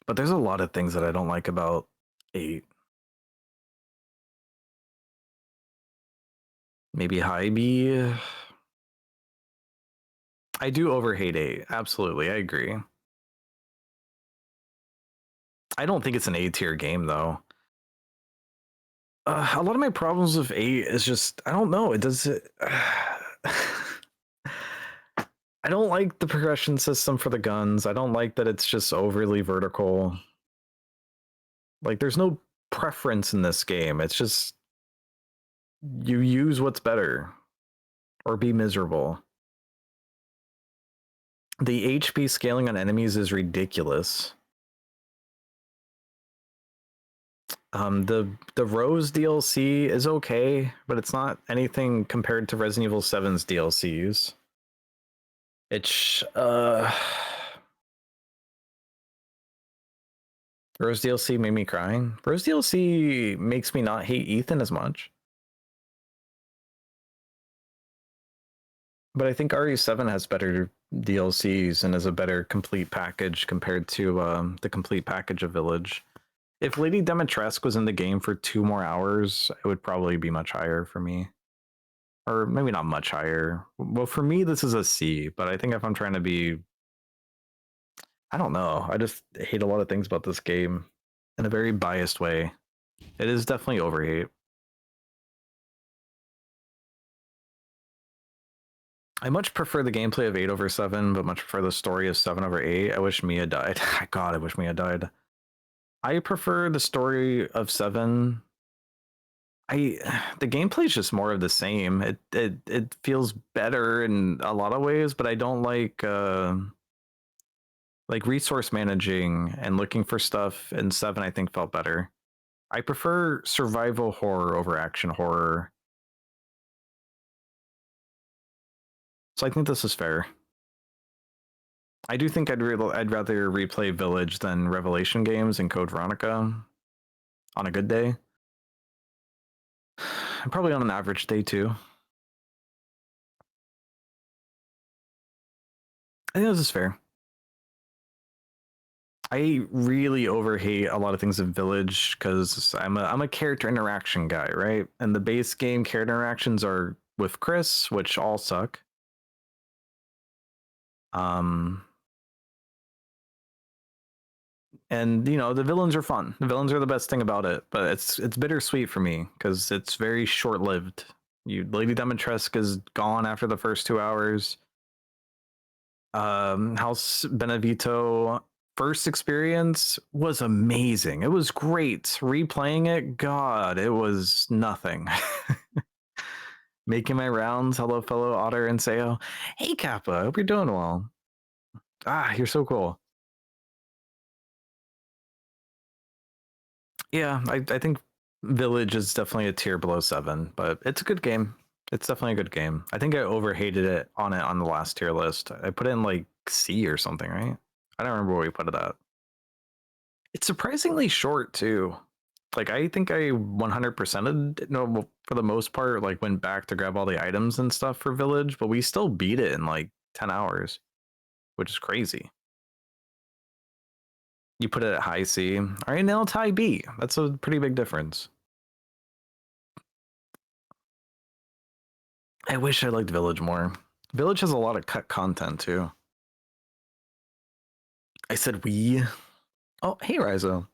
But there's a lot of things that I don't like about 8. Maybe high B. I do overhate 8. Absolutely, I agree. I don't think it's an A tier game though. A lot of my problems with 8 is just I don't know. It does it. I don't like the progression system for the guns. I don't like that it's just overly vertical. Like there's no preference in this game. It's just you use what's better or be miserable. The HP scaling on enemies is ridiculous. The Rose DLC is okay, but it's not anything compared to Resident Evil 7's DLCs. It's Rose DLC made me cry. Rose DLC makes me not hate Ethan as much. But I think RE7 has better DLCs and is a better complete package compared to the complete package of Village. If Lady Dimitrescu was in the game for 2 more hours, it would probably be much higher for me. Or maybe not much higher. Well, for me, this is a C, but I think if I'm trying to be... I don't know. I just hate a lot of things about this game in a very biased way. It is definitely overhate. I much prefer the gameplay of 8 over 7, but much prefer the story of 7 over 8. I wish Mia died. God, I wish Mia died. I prefer the story of 7. The gameplay is just more of the same. It feels better in a lot of ways, but I don't like resource managing and looking for stuff in 7. I think felt better. I prefer survival horror over action horror. So I think this is fair. I do think I'd rather replay Village than Revelation games and Code Veronica on a good day. Probably on an average day too. I think this is fair. I really overhate a lot of things in Village because I'm a character interaction guy, right? And the base game character interactions are with Chris, which all suck. Um, and you know the villains are fun. The villains are the best thing about it, but it's bittersweet for me because it's very short lived. You Lady Dimitrescu is gone after the first 2 hours. House Benevito first experience was amazing. It was great. Replaying it, God, it was nothing. Making my rounds. Hello, fellow Otter and Seo. Hey, Kappa. Hope you're doing well. Ah, you're so cool. Yeah, I think Village is definitely a tier below 7, but it's a good game. It's definitely a good game. I think I overhated it on the last tier list. I put it in like C or something, right? I don't remember where we put it at. It's surprisingly short too. Like I think I 100%ed, no, for the most part, like went back to grab all the items and stuff for Village, but we still beat it in like 10 hours, which is crazy. You put it at high C. All right, now it's high B. That's a pretty big difference. I wish I liked Village more. Village has a lot of cut content too. I said we. Oh, hey, Rizo.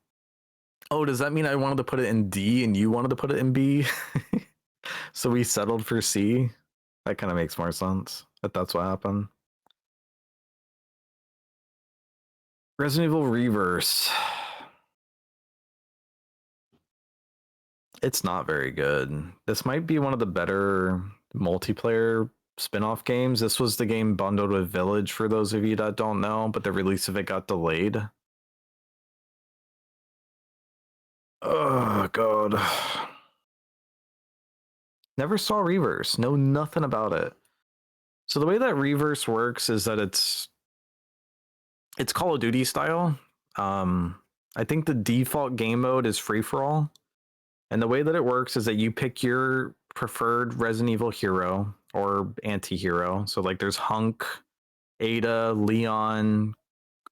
Oh, does that mean I wanted to put it in D and you wanted to put it in B? So we settled for C? That kind of makes more sense if that's what happened. Resident Evil Reverse. It's not very good. This might be one of the better multiplayer spin-off games. This was the game bundled with Village for those of you that don't know, but the release of it got delayed. Oh god. Never saw Reverse. Know nothing about it. So the way that Reverse works is that it's Call of Duty style. Um I think the default game mode is free for all. And the way that it works is that you pick your preferred Resident Evil hero or anti-hero. So like there's Hunk, Ada, Leon,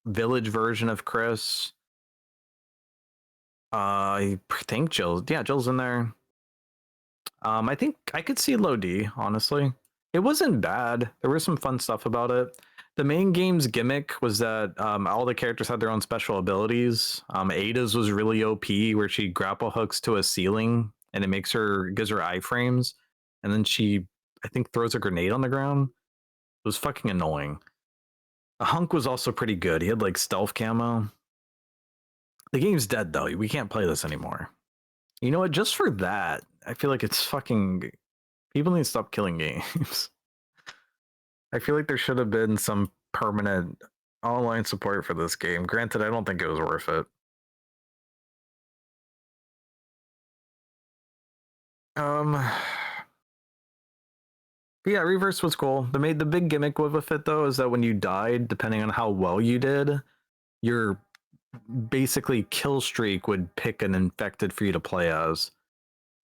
Village version of Chris. I think Jill. Yeah, Jill's in there. I think I could see Lodi, honestly. It wasn't bad. There was some fun stuff about it. The main game's gimmick was that all the characters had their own special abilities. Ada's was really OP, where she grapple hooks to a ceiling and it gives her iframes, and then she, I think, throws a grenade on the ground. It was fucking annoying. Hunk was also pretty good. He had like stealth camo. The game's dead though. We can't play this anymore. You know what? Just for that, I feel like it's fucking. People need to stop killing games. I feel like there should have been some permanent online support for this game. Granted, I don't think it was worth it. Um, yeah, Reverse was cool. The big gimmick with it though is that when you died, depending on how well you did, your basically kill streak would pick an infected for you to play as.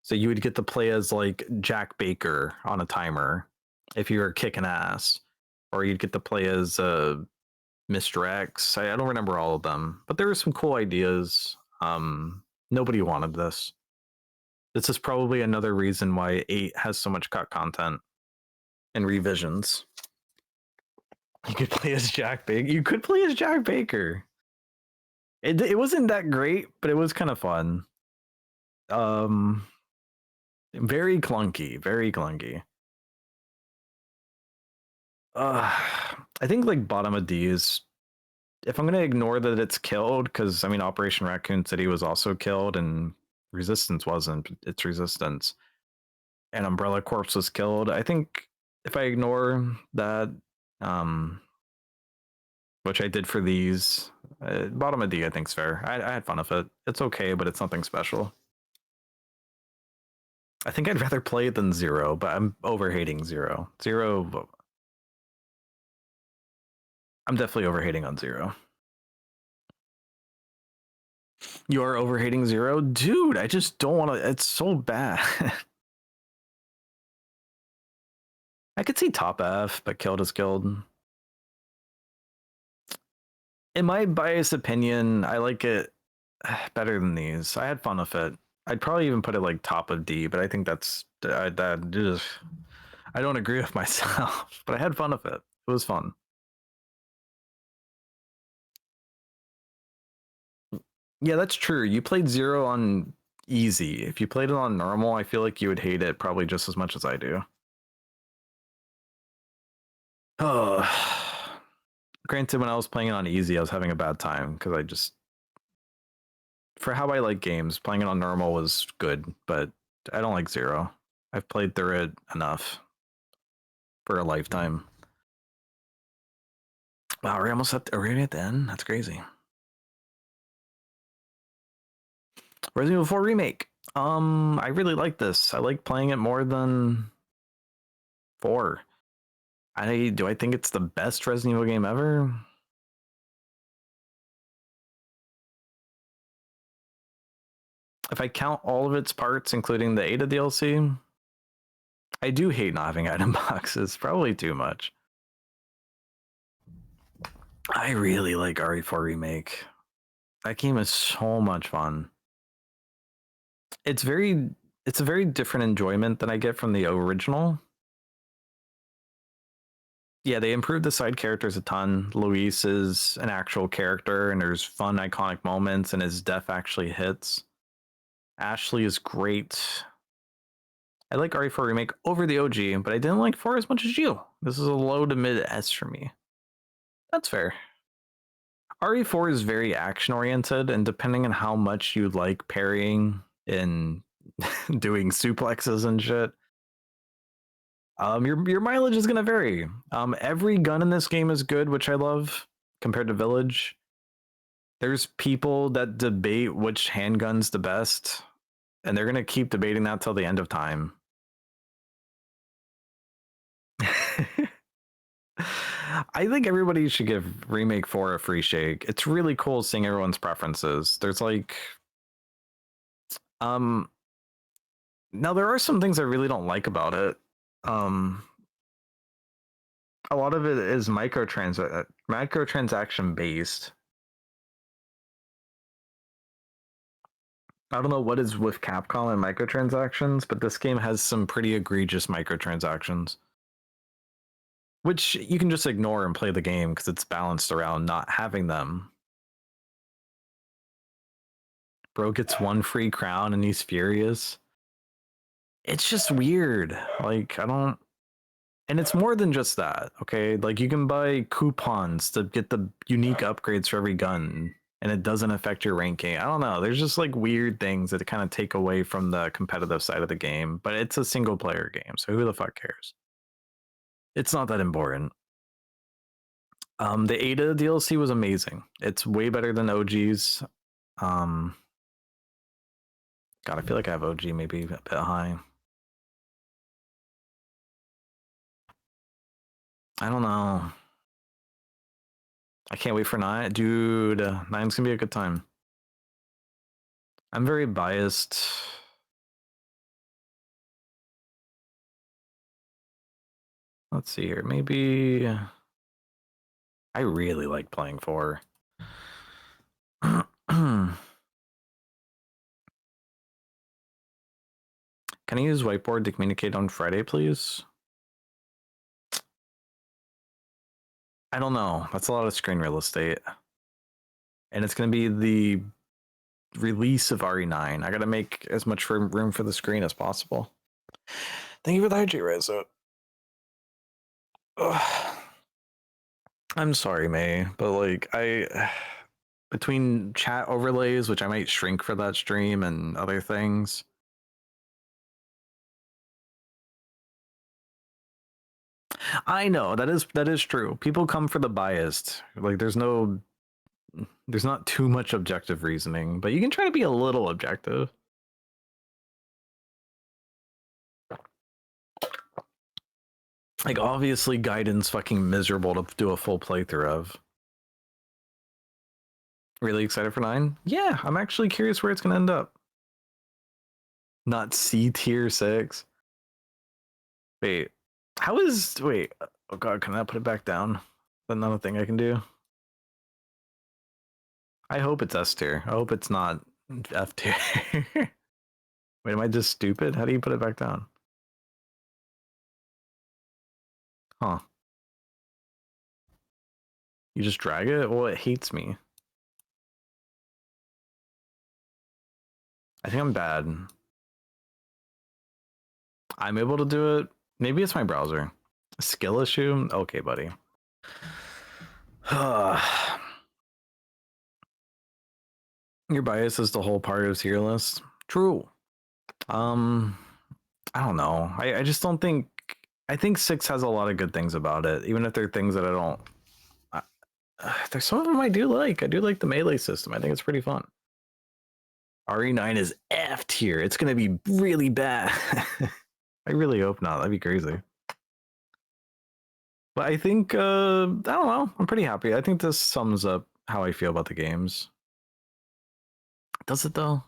So you would get to play as like Jack Baker on a timer if you were kicking ass, or you'd get to play as Mr. X. I don't remember all of them, but there were some cool ideas. Nobody wanted this. This is probably another reason why 8 has so much cut content and revisions. You could play as Jack Baker. You could play as Jack Baker. It wasn't that great, but it was kind of fun. Um, very clunky, very clunky. I think like bottom of D is, if I'm gonna ignore that it's killed, because I mean Operation Raccoon City was also killed and Resistance wasn't. It's Resistance, and Umbrella Corps was killed. I think if I ignore that, um, which I did for these, bottom of D I think's fair. I had fun with it. It's okay, but it's nothing special. I think I'd rather play it than Zero, but I'm overhating Zero. Zero, I'm definitely overhating on Zero. You are overhating Zero? Dude, I just don't want to. It's so bad. I could see top F, but killed is killed. In my biased opinion, I like it better than these. I had fun with it. I'd probably even put it like top of D, but I think that's that just I don't agree with myself, but I had fun with it. It was fun. Yeah, that's true. You played Zero on easy. If you played it on normal, I feel like you would hate it probably just as much as I do. Oh, granted, when I was playing it on easy, I was having a bad time because I just, for how I like games, playing it on normal was good, but I don't like Zero. I've played through it enough for a lifetime. Wow, we're almost at the end. That's crazy. Resident Evil 4 remake. I really like this. I like playing it more than 4. I think it's the best Resident Evil game ever. If I count all of its parts, including the Ada DLC, I do hate not having item boxes. Probably too much. I really like RE4 remake. That game is so much fun. It's very it's a very different enjoyment than I get from the original. Yeah, they improved the side characters a ton. Luis is an actual character, and there's fun, iconic moments, and his death actually hits. Ashley is great. I like RE4 Remake over the OG, but I didn't like 4 as much as you. This is a low to mid S for me. That's fair. RE4 is very action oriented, and depending on how much you like parrying and doing suplexes and shit, your mileage is gonna vary. Every gun in this game is good, which I love compared to Village. There's people that debate which handgun's the best, and they're gonna keep debating that till the end of time. I think everybody should give Remake 4 a free shake. It's really cool seeing everyone's preferences. There's like um now there are some things I really don't like about it. Um a lot of it is microtransaction based. I don't know what is with Capcom and microtransactions, but this game has some pretty egregious microtransactions, which you can just ignore and play the game because it's balanced around not having them. Bro gets one free crown and he's furious. It's just weird. Like, I don't. And it's more than just that, okay? Like, you can buy coupons to get the unique upgrades for every gun, and it doesn't affect your ranking. I don't know. There's just like weird things that kind of take away from the competitive side of the game, but it's a single player game, so who the fuck cares? It's not that important. The Ada DLC was amazing. It's way better than OG's. Um, God, I feel like I have OG maybe a bit high. I don't know. I can't wait for 9. Dude, 9's gonna be a good time. I'm very biased. Let's see here. Maybe I really like playing 4. Can I use whiteboard to communicate on Friday, please? I don't know. That's a lot of screen real estate. And it's going to be the release of RE9. I got to make as much room for the screen as possible. Thank you for the hydrate, Rezo. I'm sorry, May, but like between chat overlays, which I might shrink for that stream, and other things. I know that is true. People come for the biased. Like there's not too much objective reasoning, but you can try to be a little objective. Like obviously Gaiden's fucking miserable to do a full playthrough of. Really excited for 9? Yeah, I'm actually curious where it's gonna end up. Not C tier 6. Wait, wait, oh god, can I put it back down? That's another thing I can do. I hope it's S tier. I hope it's not F tier. Wait, am I just stupid? How do you put it back down? Huh. You just drag it? Well, it hates me. I think I'm bad. I'm able to do it. Maybe it's my browser. Skill issue? Okay, buddy. Your bias is the whole part of tier list. True. Um, I don't know. I just don't think. I think 6 has a lot of good things about it, even if there are things that I don't. There's some of them I do like. I do like the melee system. I think it's pretty fun. RE9 is F tier. It's gonna be really bad. I really hope not. That'd be crazy. But I think I don't know. I'm pretty happy. I think this sums up how I feel about the games. Does it though?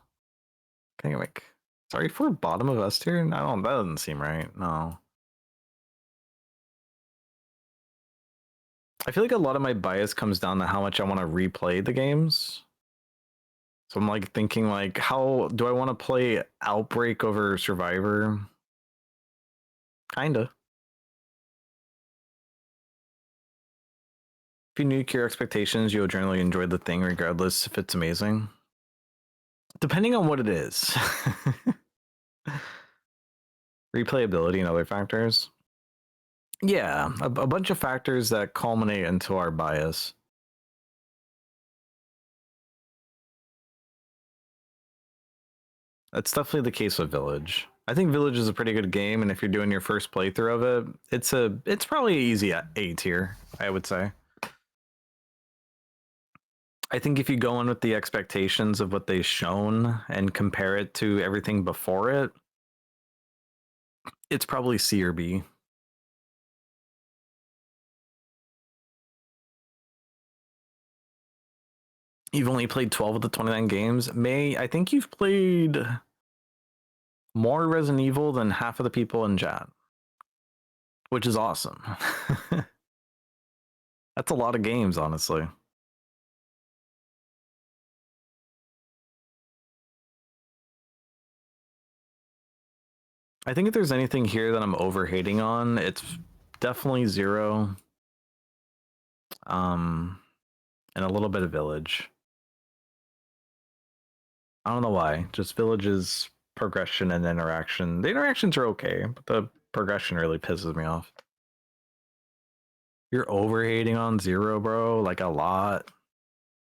Can I make sorry for bottom of S tier? I don't. That doesn't seem right. No. I feel like a lot of my bias comes down to how much I want to replay the games. So I'm like thinking like, how do I want to play Outbreak over Survivor? Kinda. If you nuke your expectations, you'll generally enjoy the thing regardless if it's amazing. Depending on what it is. Replayability and other factors. Yeah, a bunch of factors that culminate into our bias. That's definitely the case with Village. I think Village is a pretty good game, and if you're doing your first playthrough of it, it's probably easy at A tier, I would say. I think if you go in with the expectations of what they've shown and compare it to everything before it, it's probably C or B. You've only played 12 of the 29 games. May, I think you've played more Resident Evil than half of the people in chat, which is awesome. That's a lot of games, honestly. I think if there's anything here that I'm overhating on, it's definitely Zero. And a little bit of Village. I don't know why. Just Village's progression and interaction. The interactions are okay, but the progression really pisses me off. You're overhating on Zero, bro, like a lot.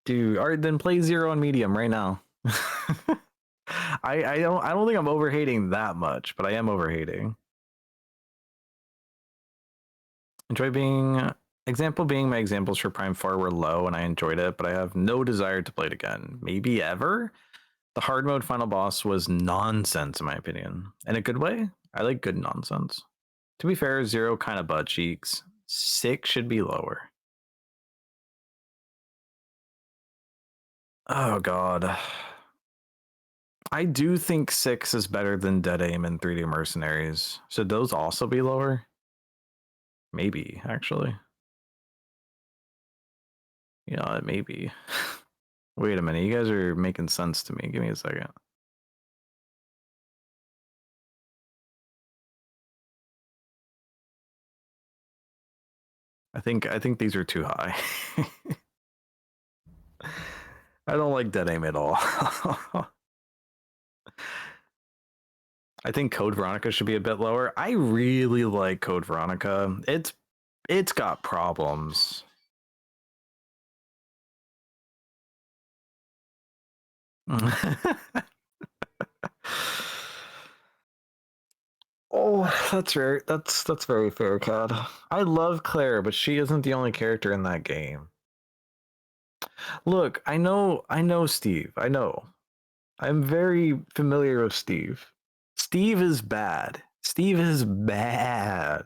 Dude, all right, then play Zero on medium right now. I don't think I'm overhating that much, but I am overhating. Enjoy being my examples for Prime 4 were low and I enjoyed it, but I have no desire to play it again. Maybe ever? The hard mode final boss was nonsense in my opinion. In a good way. I like good nonsense. To be fair, Zero kind of butt cheeks. 6 should be lower. Oh god. I do think 6 is better than Dead Aim and 3D Mercenaries. Should those also be lower? Maybe, actually. You know, maybe. Wait a minute, you guys are making sense to me. Give me a second. I think these are too high. I don't like Dead Aim at all. I think Code Veronica should be a bit lower. I really like Code Veronica. It's got problems. Oh, that's very fair, Cad. I love Claire, but she isn't the only character in that game. Look, I know Steve. I know. I'm very familiar with Steve. Steve is bad. Steve is bad.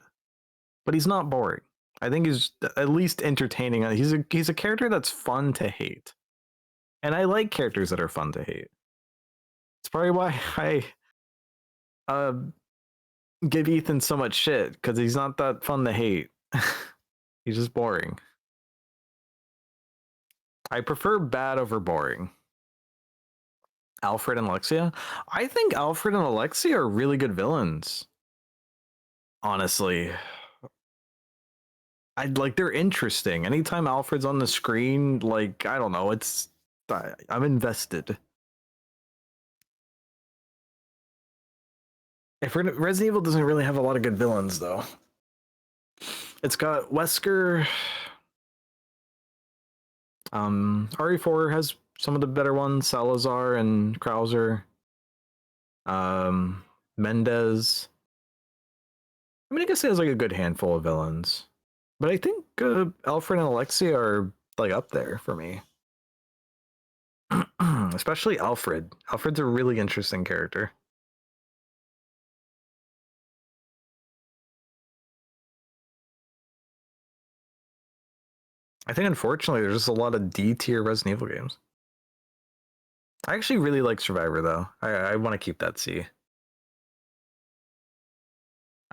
But he's not boring. I think he's at least entertaining. He's a character that's fun to hate. And I like characters that are fun to hate. It's probably why I uh give Ethan so much shit, because he's not that fun to hate. He's just boring. I prefer bad over boring. Alfred and Alexia? I think Alfred and Alexia are really good villains. Honestly. They're interesting. Anytime Alfred's on the screen, like, I don't know, I'm invested. If Resident Evil doesn't really have a lot of good villains though. It's got Wesker. RE4 has some of the better ones, Salazar and Krauser. Mendez. I mean, I guess it has like a good handful of villains. But I think Alfred and Alexia are like up there for me. Especially Alfred. Alfred's a really interesting character. I think unfortunately there's just a lot of D tier Resident Evil games. I actually really like Survivor though. I want to keep that C.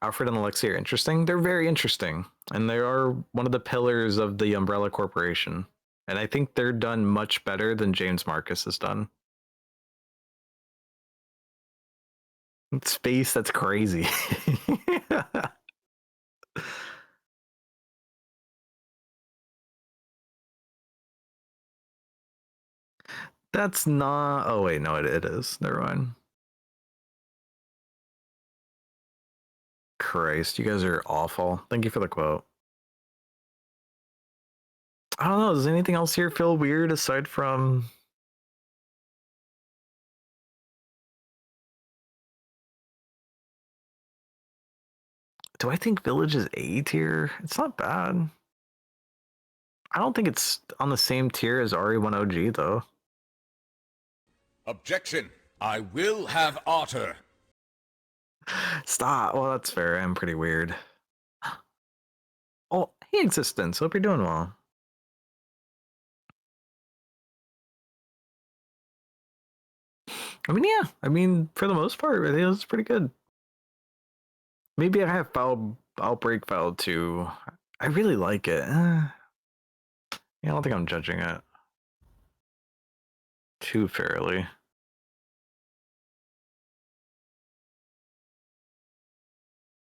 Alfred and Alexia are interesting. They're very interesting, and they are one of the pillars of the Umbrella Corporation. And I think they're done much better than James Marcus has done. Space, that's crazy. That's not. Oh wait, no, it is. Never mind. Christ, you guys are awful. Thank you for the quote. I don't know. Does anything else here feel weird aside from? Do I think Village is A tier? It's not bad. I don't think it's on the same tier as RE1 OG though. Objection! I will have Otter. Stop. Well, that's fair. I'm pretty weird. Oh, hey, Existence. Hope you're doing well. I mean, yeah. I mean, for the most part, I think it was pretty good. Maybe I have Outbreak Foul 2. I really like it. Yeah, I don't think I'm judging it too fairly.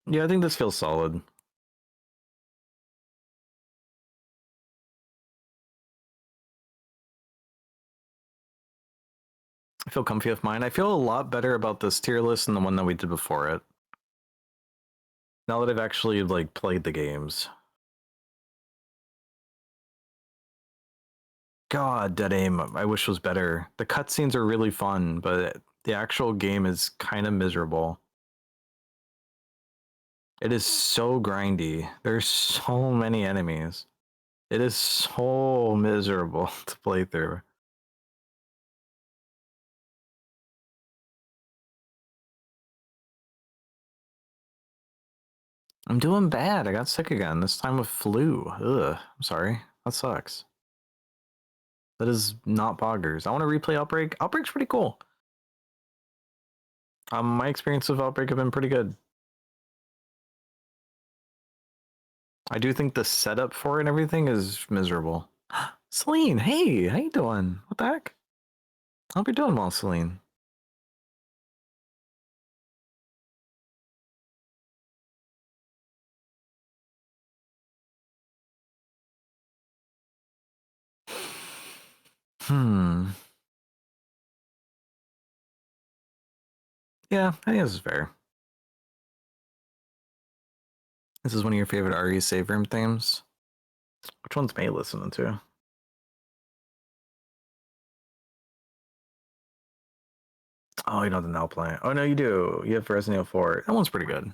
Yeah, I think this feels solid. I feel comfy with mine. I feel a lot better about this tier list than the one that we did before it. Now that I've actually like played the games. God, Dead Aim, I wish was better. The cutscenes are really fun, but the actual game is kind of miserable. It is so grindy. There's so many enemies. It is so miserable to play through. I'm doing bad. I got sick again, this time with flu. Ugh, I'm sorry. That sucks. That is not poggers. I want to replay Outbreak. Outbreak's pretty cool. My experience with Outbreak have been pretty good. I do think the setup for it and everything is miserable. Celine, hey, how you doing? What the heck? I hope you're doing well, Celine. Hmm. Yeah, I think this is fair. This is one of your favorite RE save room themes. Which one's May listening to? Oh, you know the now playing. Oh no, you do. You have Resident Evil 4. That one's pretty good.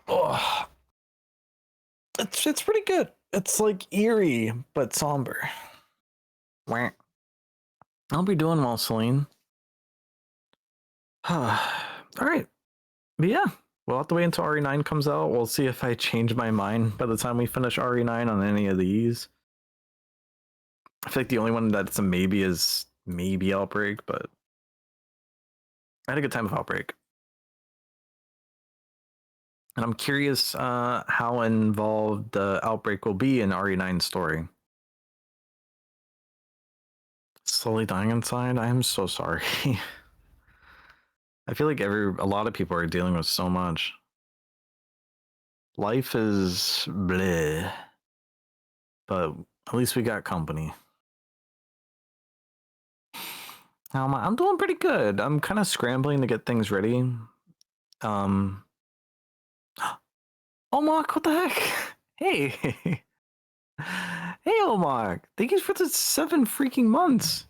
Oh, it's pretty good. It's like eerie but somber. Wah. I'll be doing well, Celine. All right, but yeah, we'll have to wait until RE9 comes out. We'll see if I change my mind by the time we finish RE9 on any of these. I feel like the only one that's a maybe is maybe Outbreak, but I had a good time with Outbreak. And I'm curious how involved the Outbreak will be in RE9's story. slowly dying inside. I am so sorry. I feel like a lot of people are dealing with so much. Life is bleh, but at least we got company. I'm doing pretty good. I'm kind of scrambling to get things ready. Um, Omar, what the heck? Hey, hey, Omar. Thank you for the 7 freaking months,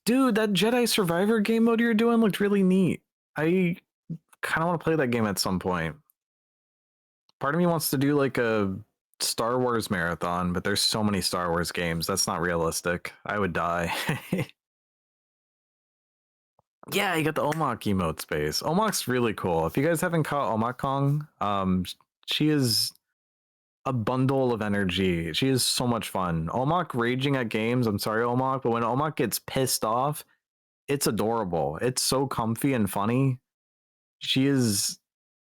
dude. That Jedi Survivor game mode you're doing looked really neat. I kind of want to play that game at some point. Part of me wants to do like a Star Wars marathon, but there's so many Star Wars games. That's not realistic. I would die. Yeah, you got the Omak emote space. Omak's really cool. If you guys haven't caught Omak Kong, she is a bundle of energy. She is so much fun. Omak raging at games. I'm sorry, Omak, but when Omak gets pissed off, it's adorable. It's so comfy and funny. She is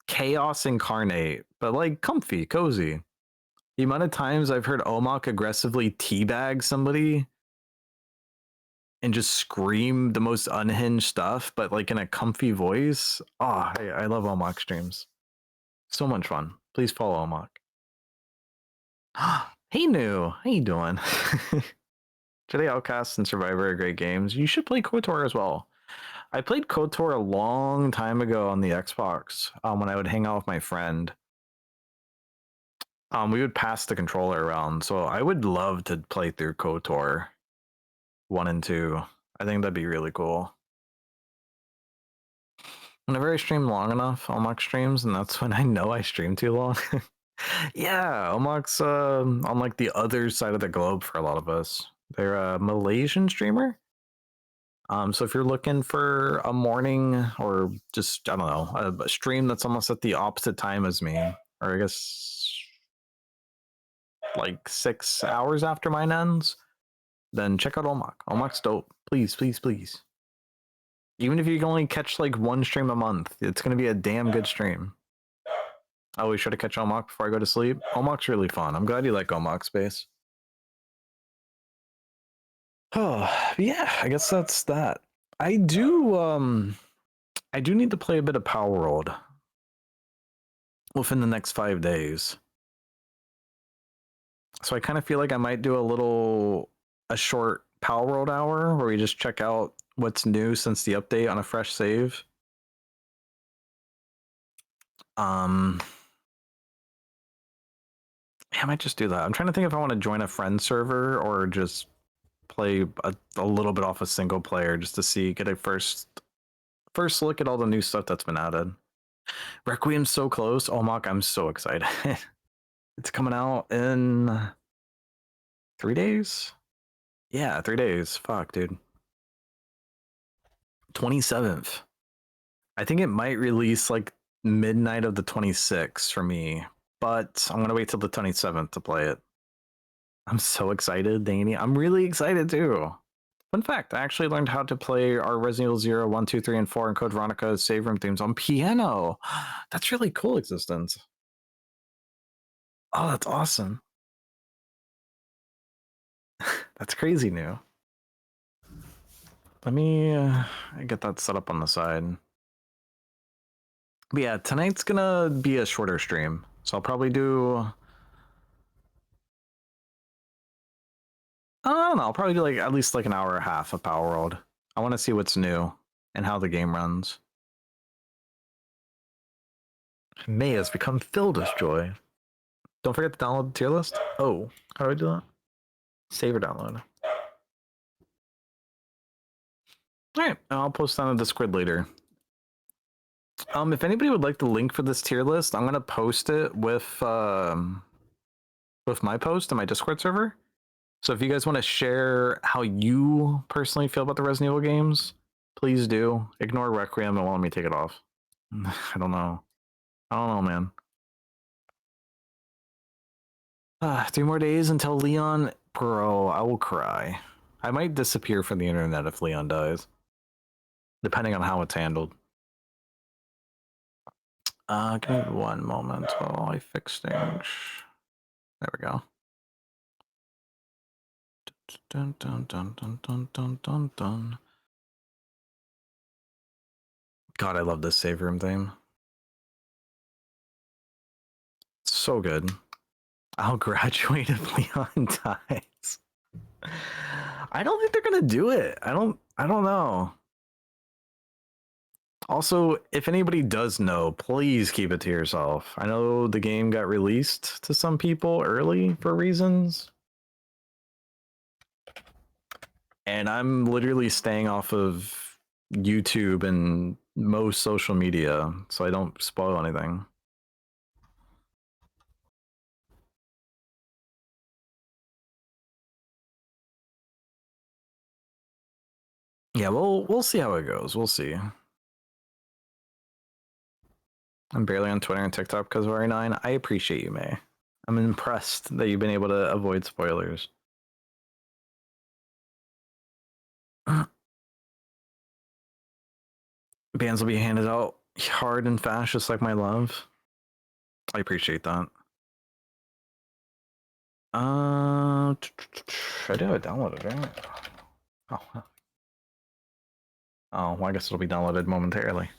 chaos incarnate, but like comfy, cozy. The amount of times I've heard Omak aggressively teabag somebody and just scream the most unhinged stuff, but like in a comfy voice. Oh, I love Omak streams. So much fun. Please follow Omak. Hey, New. How you doing? Today, Outcast and Survivor are great games. You should play KOTOR as well. I played KOTOR a long time ago on the Xbox when I would hang out with my friend. We would pass the controller around, so I would love to play through KOTOR 1 and 2. I think that'd be really cool. Whenever I stream long enough, Omak streams, and that's when I know I stream too long. Yeah, Omak's on like the other side of the globe for a lot of us. They're a Malaysian streamer. So if you're looking for a morning or just I don't know a stream that's almost at the opposite time as me, or I guess like 6 hours after mine ends, then check out Omak. Omak's dope. Please, please, please. Even if you can only catch like 1 stream a month, it's gonna be a damn good stream. I always try to catch Omak before I go to sleep. Omak's really fun. I'm glad you like Omak space. Oh yeah, I guess that's that. I do need to play a bit of Power World within the next 5 days. So I kind of feel like I might do a short Power World hour where we just check out what's new since the update on a fresh save. Yeah, I might just do that. I'm trying to think if I want to join a friend server or just play a little bit off a single player just to get a first look at all the new stuff that's been added. Requiem's so close. Omok, I'm so excited. It's coming out in 3 days? Yeah, 3 days. Fuck, dude. 27th. I think it might release like midnight of the 26th for me, but I'm gonna wait till the 27th to play it. I'm so excited, Danny. I'm really excited too. Fun fact, I actually learned how to play our Resident Evil 0, 1, 2, 3, and 4 and Code Veronica's save room themes on piano. That's really cool, Existence. Oh, that's awesome. That's crazy new. Let me get that set up on the side. But yeah, tonight's gonna be a shorter stream. So I'll probably do... I don't know, I'll probably do like at least like an hour and a half of Power World. I want to see what's new and how the game runs. May has become filled with joy. Don't forget to download the tier list. Oh, how do I do that? Save or download. Alright, I'll post that on the Discord later. If anybody would like the link for this tier list, I'm gonna post it with my post in my Discord server. So if you guys want to share how you personally feel about the Resident Evil games, please do. Ignore Requiem and won't let me take it off. I don't know. I don't know, man. 3 more days until Leon. Bro, I will cry. I might disappear from the internet if Leon dies. Depending on how it's handled. Give me 1 moment while I fix things. There we go. Dun, dun, dun, dun, dun, dun, dun, dun. God, I love this save room theme. So good. I'll graduate if Leon dies. I don't think they're gonna do it. I don't know. Also, if anybody does know, please keep it to yourself. I know the game got released to some people early for reasons. And I'm literally staying off of YouTube and most social media so I don't spoil anything. Yeah, we'll see how it goes. We'll see. I'm barely on Twitter and TikTok because of RE9. I appreciate you, May. I'm impressed that you've been able to avoid spoilers. Bans will be handed out hard and fast, just like my love. I appreciate that. I do have it downloaded, right? Oh, well, I guess it'll be downloaded momentarily.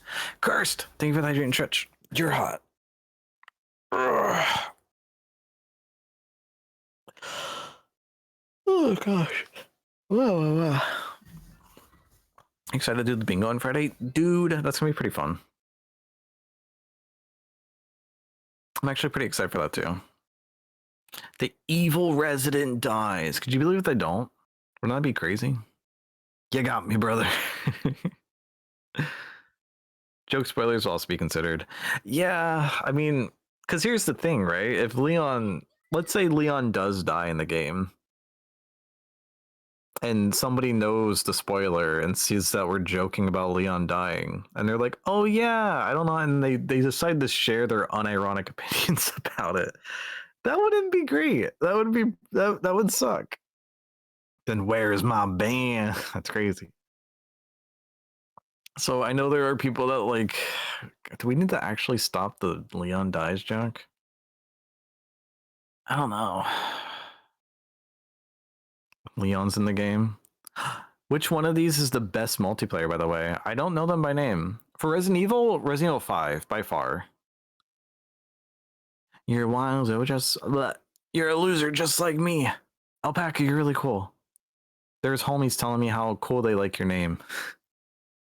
Cursed! Thank you for the hydrating stretch. You're hot. Ugh. Oh gosh. Whoa. Excited to do the bingo on Friday? Dude, that's gonna be pretty fun. I'm actually pretty excited for that too. The evil resident dies. Could you believe if they don't? Wouldn't that be crazy? You got me, brother. Joke spoilers will also be considered. Yeah, I mean, because here's the thing, right? If Leon, let's say Leon does die in the game, and somebody knows the spoiler and sees that we're joking about Leon dying, and they're like, "Oh yeah, I don't know," and they decide to share their unironic opinions about it. That wouldn't be great. That would suck. Then where's my band? That's crazy. So I know there are people that like. Do we need to actually stop the Leon dies joke? I don't know. Leon's in the game. Which one of these is the best multiplayer, by the way? I don't know them by name. For Resident Evil 5, by far. You're a wild, you're a loser just like me. Alpaca, you're really cool. There's homies telling me how cool they like your name.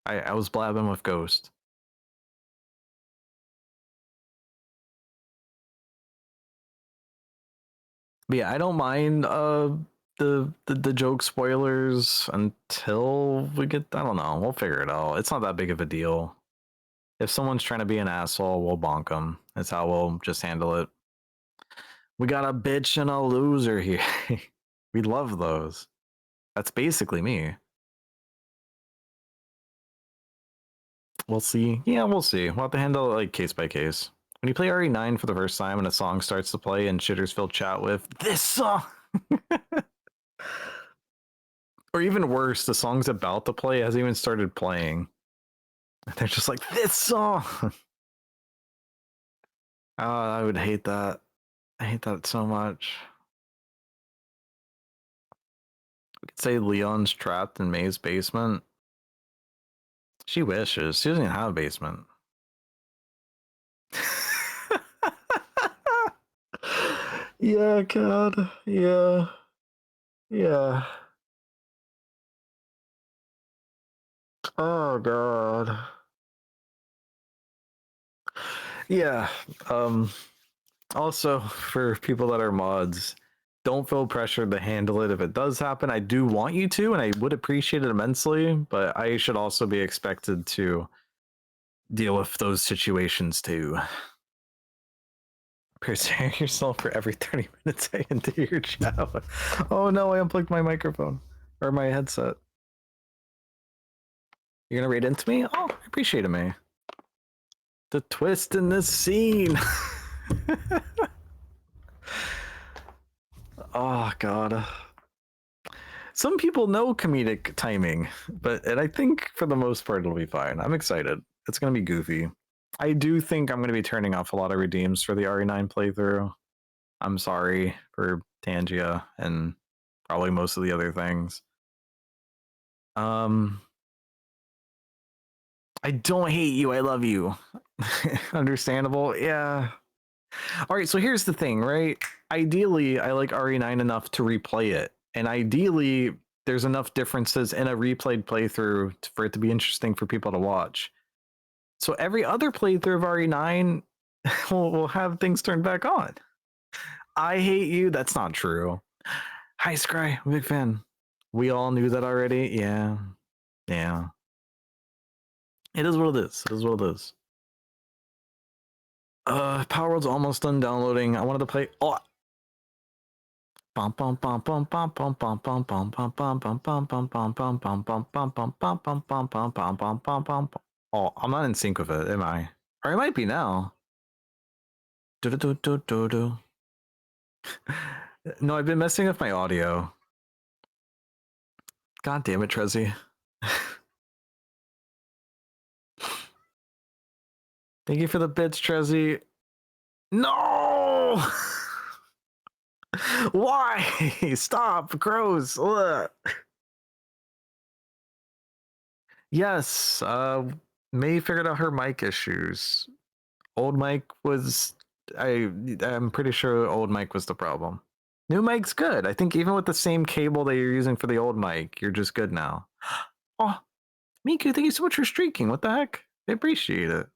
I was blabbing with Ghost. But yeah, I don't mind the joke spoilers until we get, I don't know, we'll figure it out. It's not that big of a deal. If someone's trying to be an asshole, we'll bonk them. That's how we'll just handle it. We got a bitch and a loser here. We love those. That's basically me. We'll see. Yeah, we'll see. We'll have to handle it like case by case. When you play RE9 for the first time and a song starts to play and shitters fill chat with this song, or even worse, the song's about to play, hasn't even started playing. They're just like, this song. Oh, I would hate that. I hate that so much. We could say Leon's trapped in May's basement. She wishes. She doesn't even have a basement. Yeah, God. Yeah. Yeah. Oh, God. Yeah. Also, for people that are mods, don't feel pressured to handle it if it does happen. I do want you to, and I would appreciate it immensely, but I should also be expected to deal with those situations too. Prepare yourself for every 30 minutes I into your chat. Oh no, I unplugged my microphone or my headset. You're gonna read into me? Oh, I appreciate it, May. The twist in this scene. Oh god. Some people know comedic timing, and I think for the most part it'll be fine. I'm excited. It's gonna be goofy. I do think I'm gonna be turning off a lot of redeems for the RE9 playthrough. I'm sorry for Tangia and probably most of the other things. I don't hate you, I love you. Understandable, yeah. All right, so here's the thing, right? Ideally, I like RE9 enough to replay it, and ideally, there's enough differences in a replayed playthrough for it to be interesting for people to watch. So every other playthrough of RE9 will have things turned back on. I hate you. That's not true. Hi, Scry. I'm a big fan. We all knew that already. Yeah. Yeah. It is what it is. It is what it is. Power World's almost done downloading. I wanted to play. Oh. Oh, I'm not in sync with it, am I? Or I might be now. No, I've been messing with my audio. God damn it, Trezzy. Thank you for the bits, Trezzy. No! Why? Stop, gross. Ugh. Yes, May figured out her mic issues. Old mic was I'm pretty sure old mic was the problem. New mic's good. I think even with the same cable that you're using for the old mic, you're just good now. Oh, Miku, thank you so much for streaking. What the heck? I appreciate it.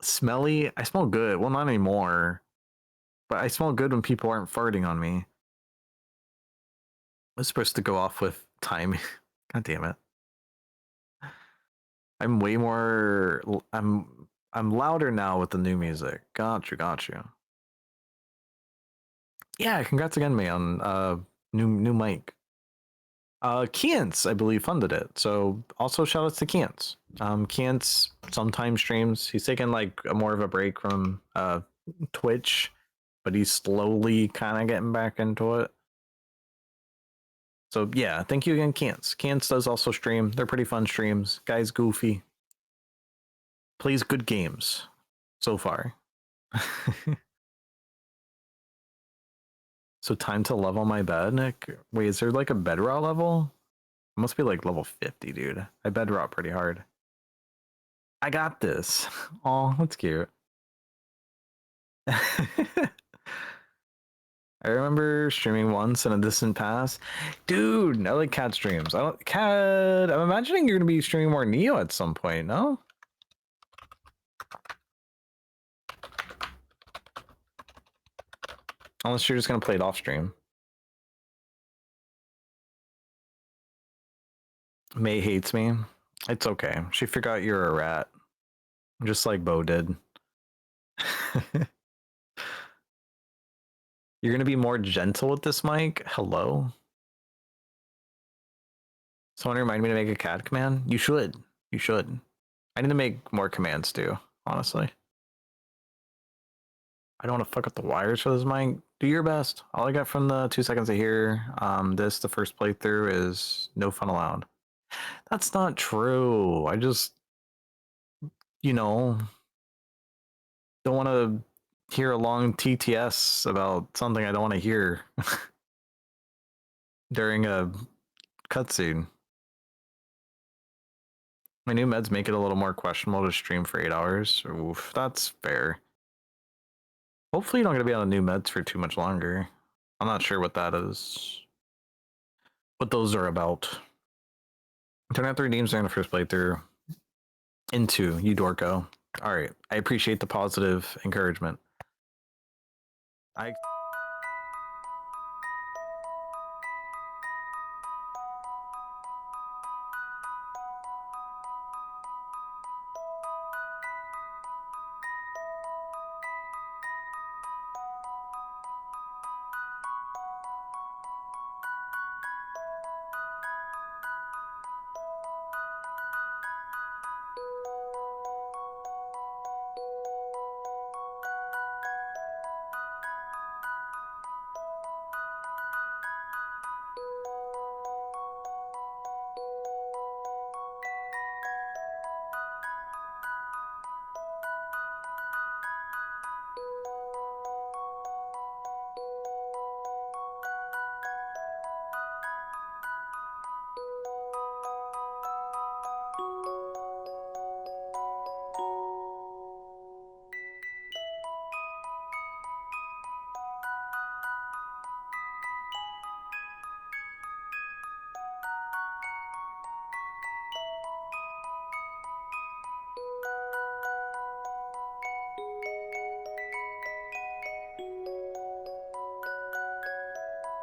Smelly? I smell good. Well, not anymore. But I smell good when people aren't farting on me. I was supposed to go off with time. God damn it. I'm way more I'm louder now with the new music. Got you. Yeah, congrats again, me on new mic. Kiance, I believe, funded it. So also shout outs to Kiance. Kiance sometimes streams. He's taking like more of a break from Twitch, but he's slowly kind of getting back into it. So yeah, thank you again, Kiance. Kiance does also stream. They're pretty fun streams. Guy's goofy. Plays good games so far. So time to level my bed, Nick. Wait, is there like a bedrock level? It must be like level 50, dude. I bedrock pretty hard. I got this. Oh, that's cute. I remember streaming once in a distant past. Dude, I like cat streams. I don't cat. I'm imagining you're gonna be streaming more Neo at some point, no? Unless you're just gonna play it off stream. May hates me. It's okay. She forgot you're a rat. Just like Bo did. You're gonna be more gentle with this mic? Hello? Someone remind me to make a cat command? You should. You should. I need to make more commands too, honestly. I don't want to fuck up the wires for this mic. Do your best. All I got from the 2 seconds I hear the first playthrough is no fun allowed. That's not true. I just, you know, don't want to hear a long TTS about something I don't want to hear during a cutscene. My new meds make it a little more questionable to stream for 8 hours. Oof, that's fair. Hopefully, you're not going to be on the new meds for too much longer. I'm not sure what that is. What those are about. Turn out 3 games during the first playthrough. Into you, Dorko. All right. I appreciate the positive encouragement. I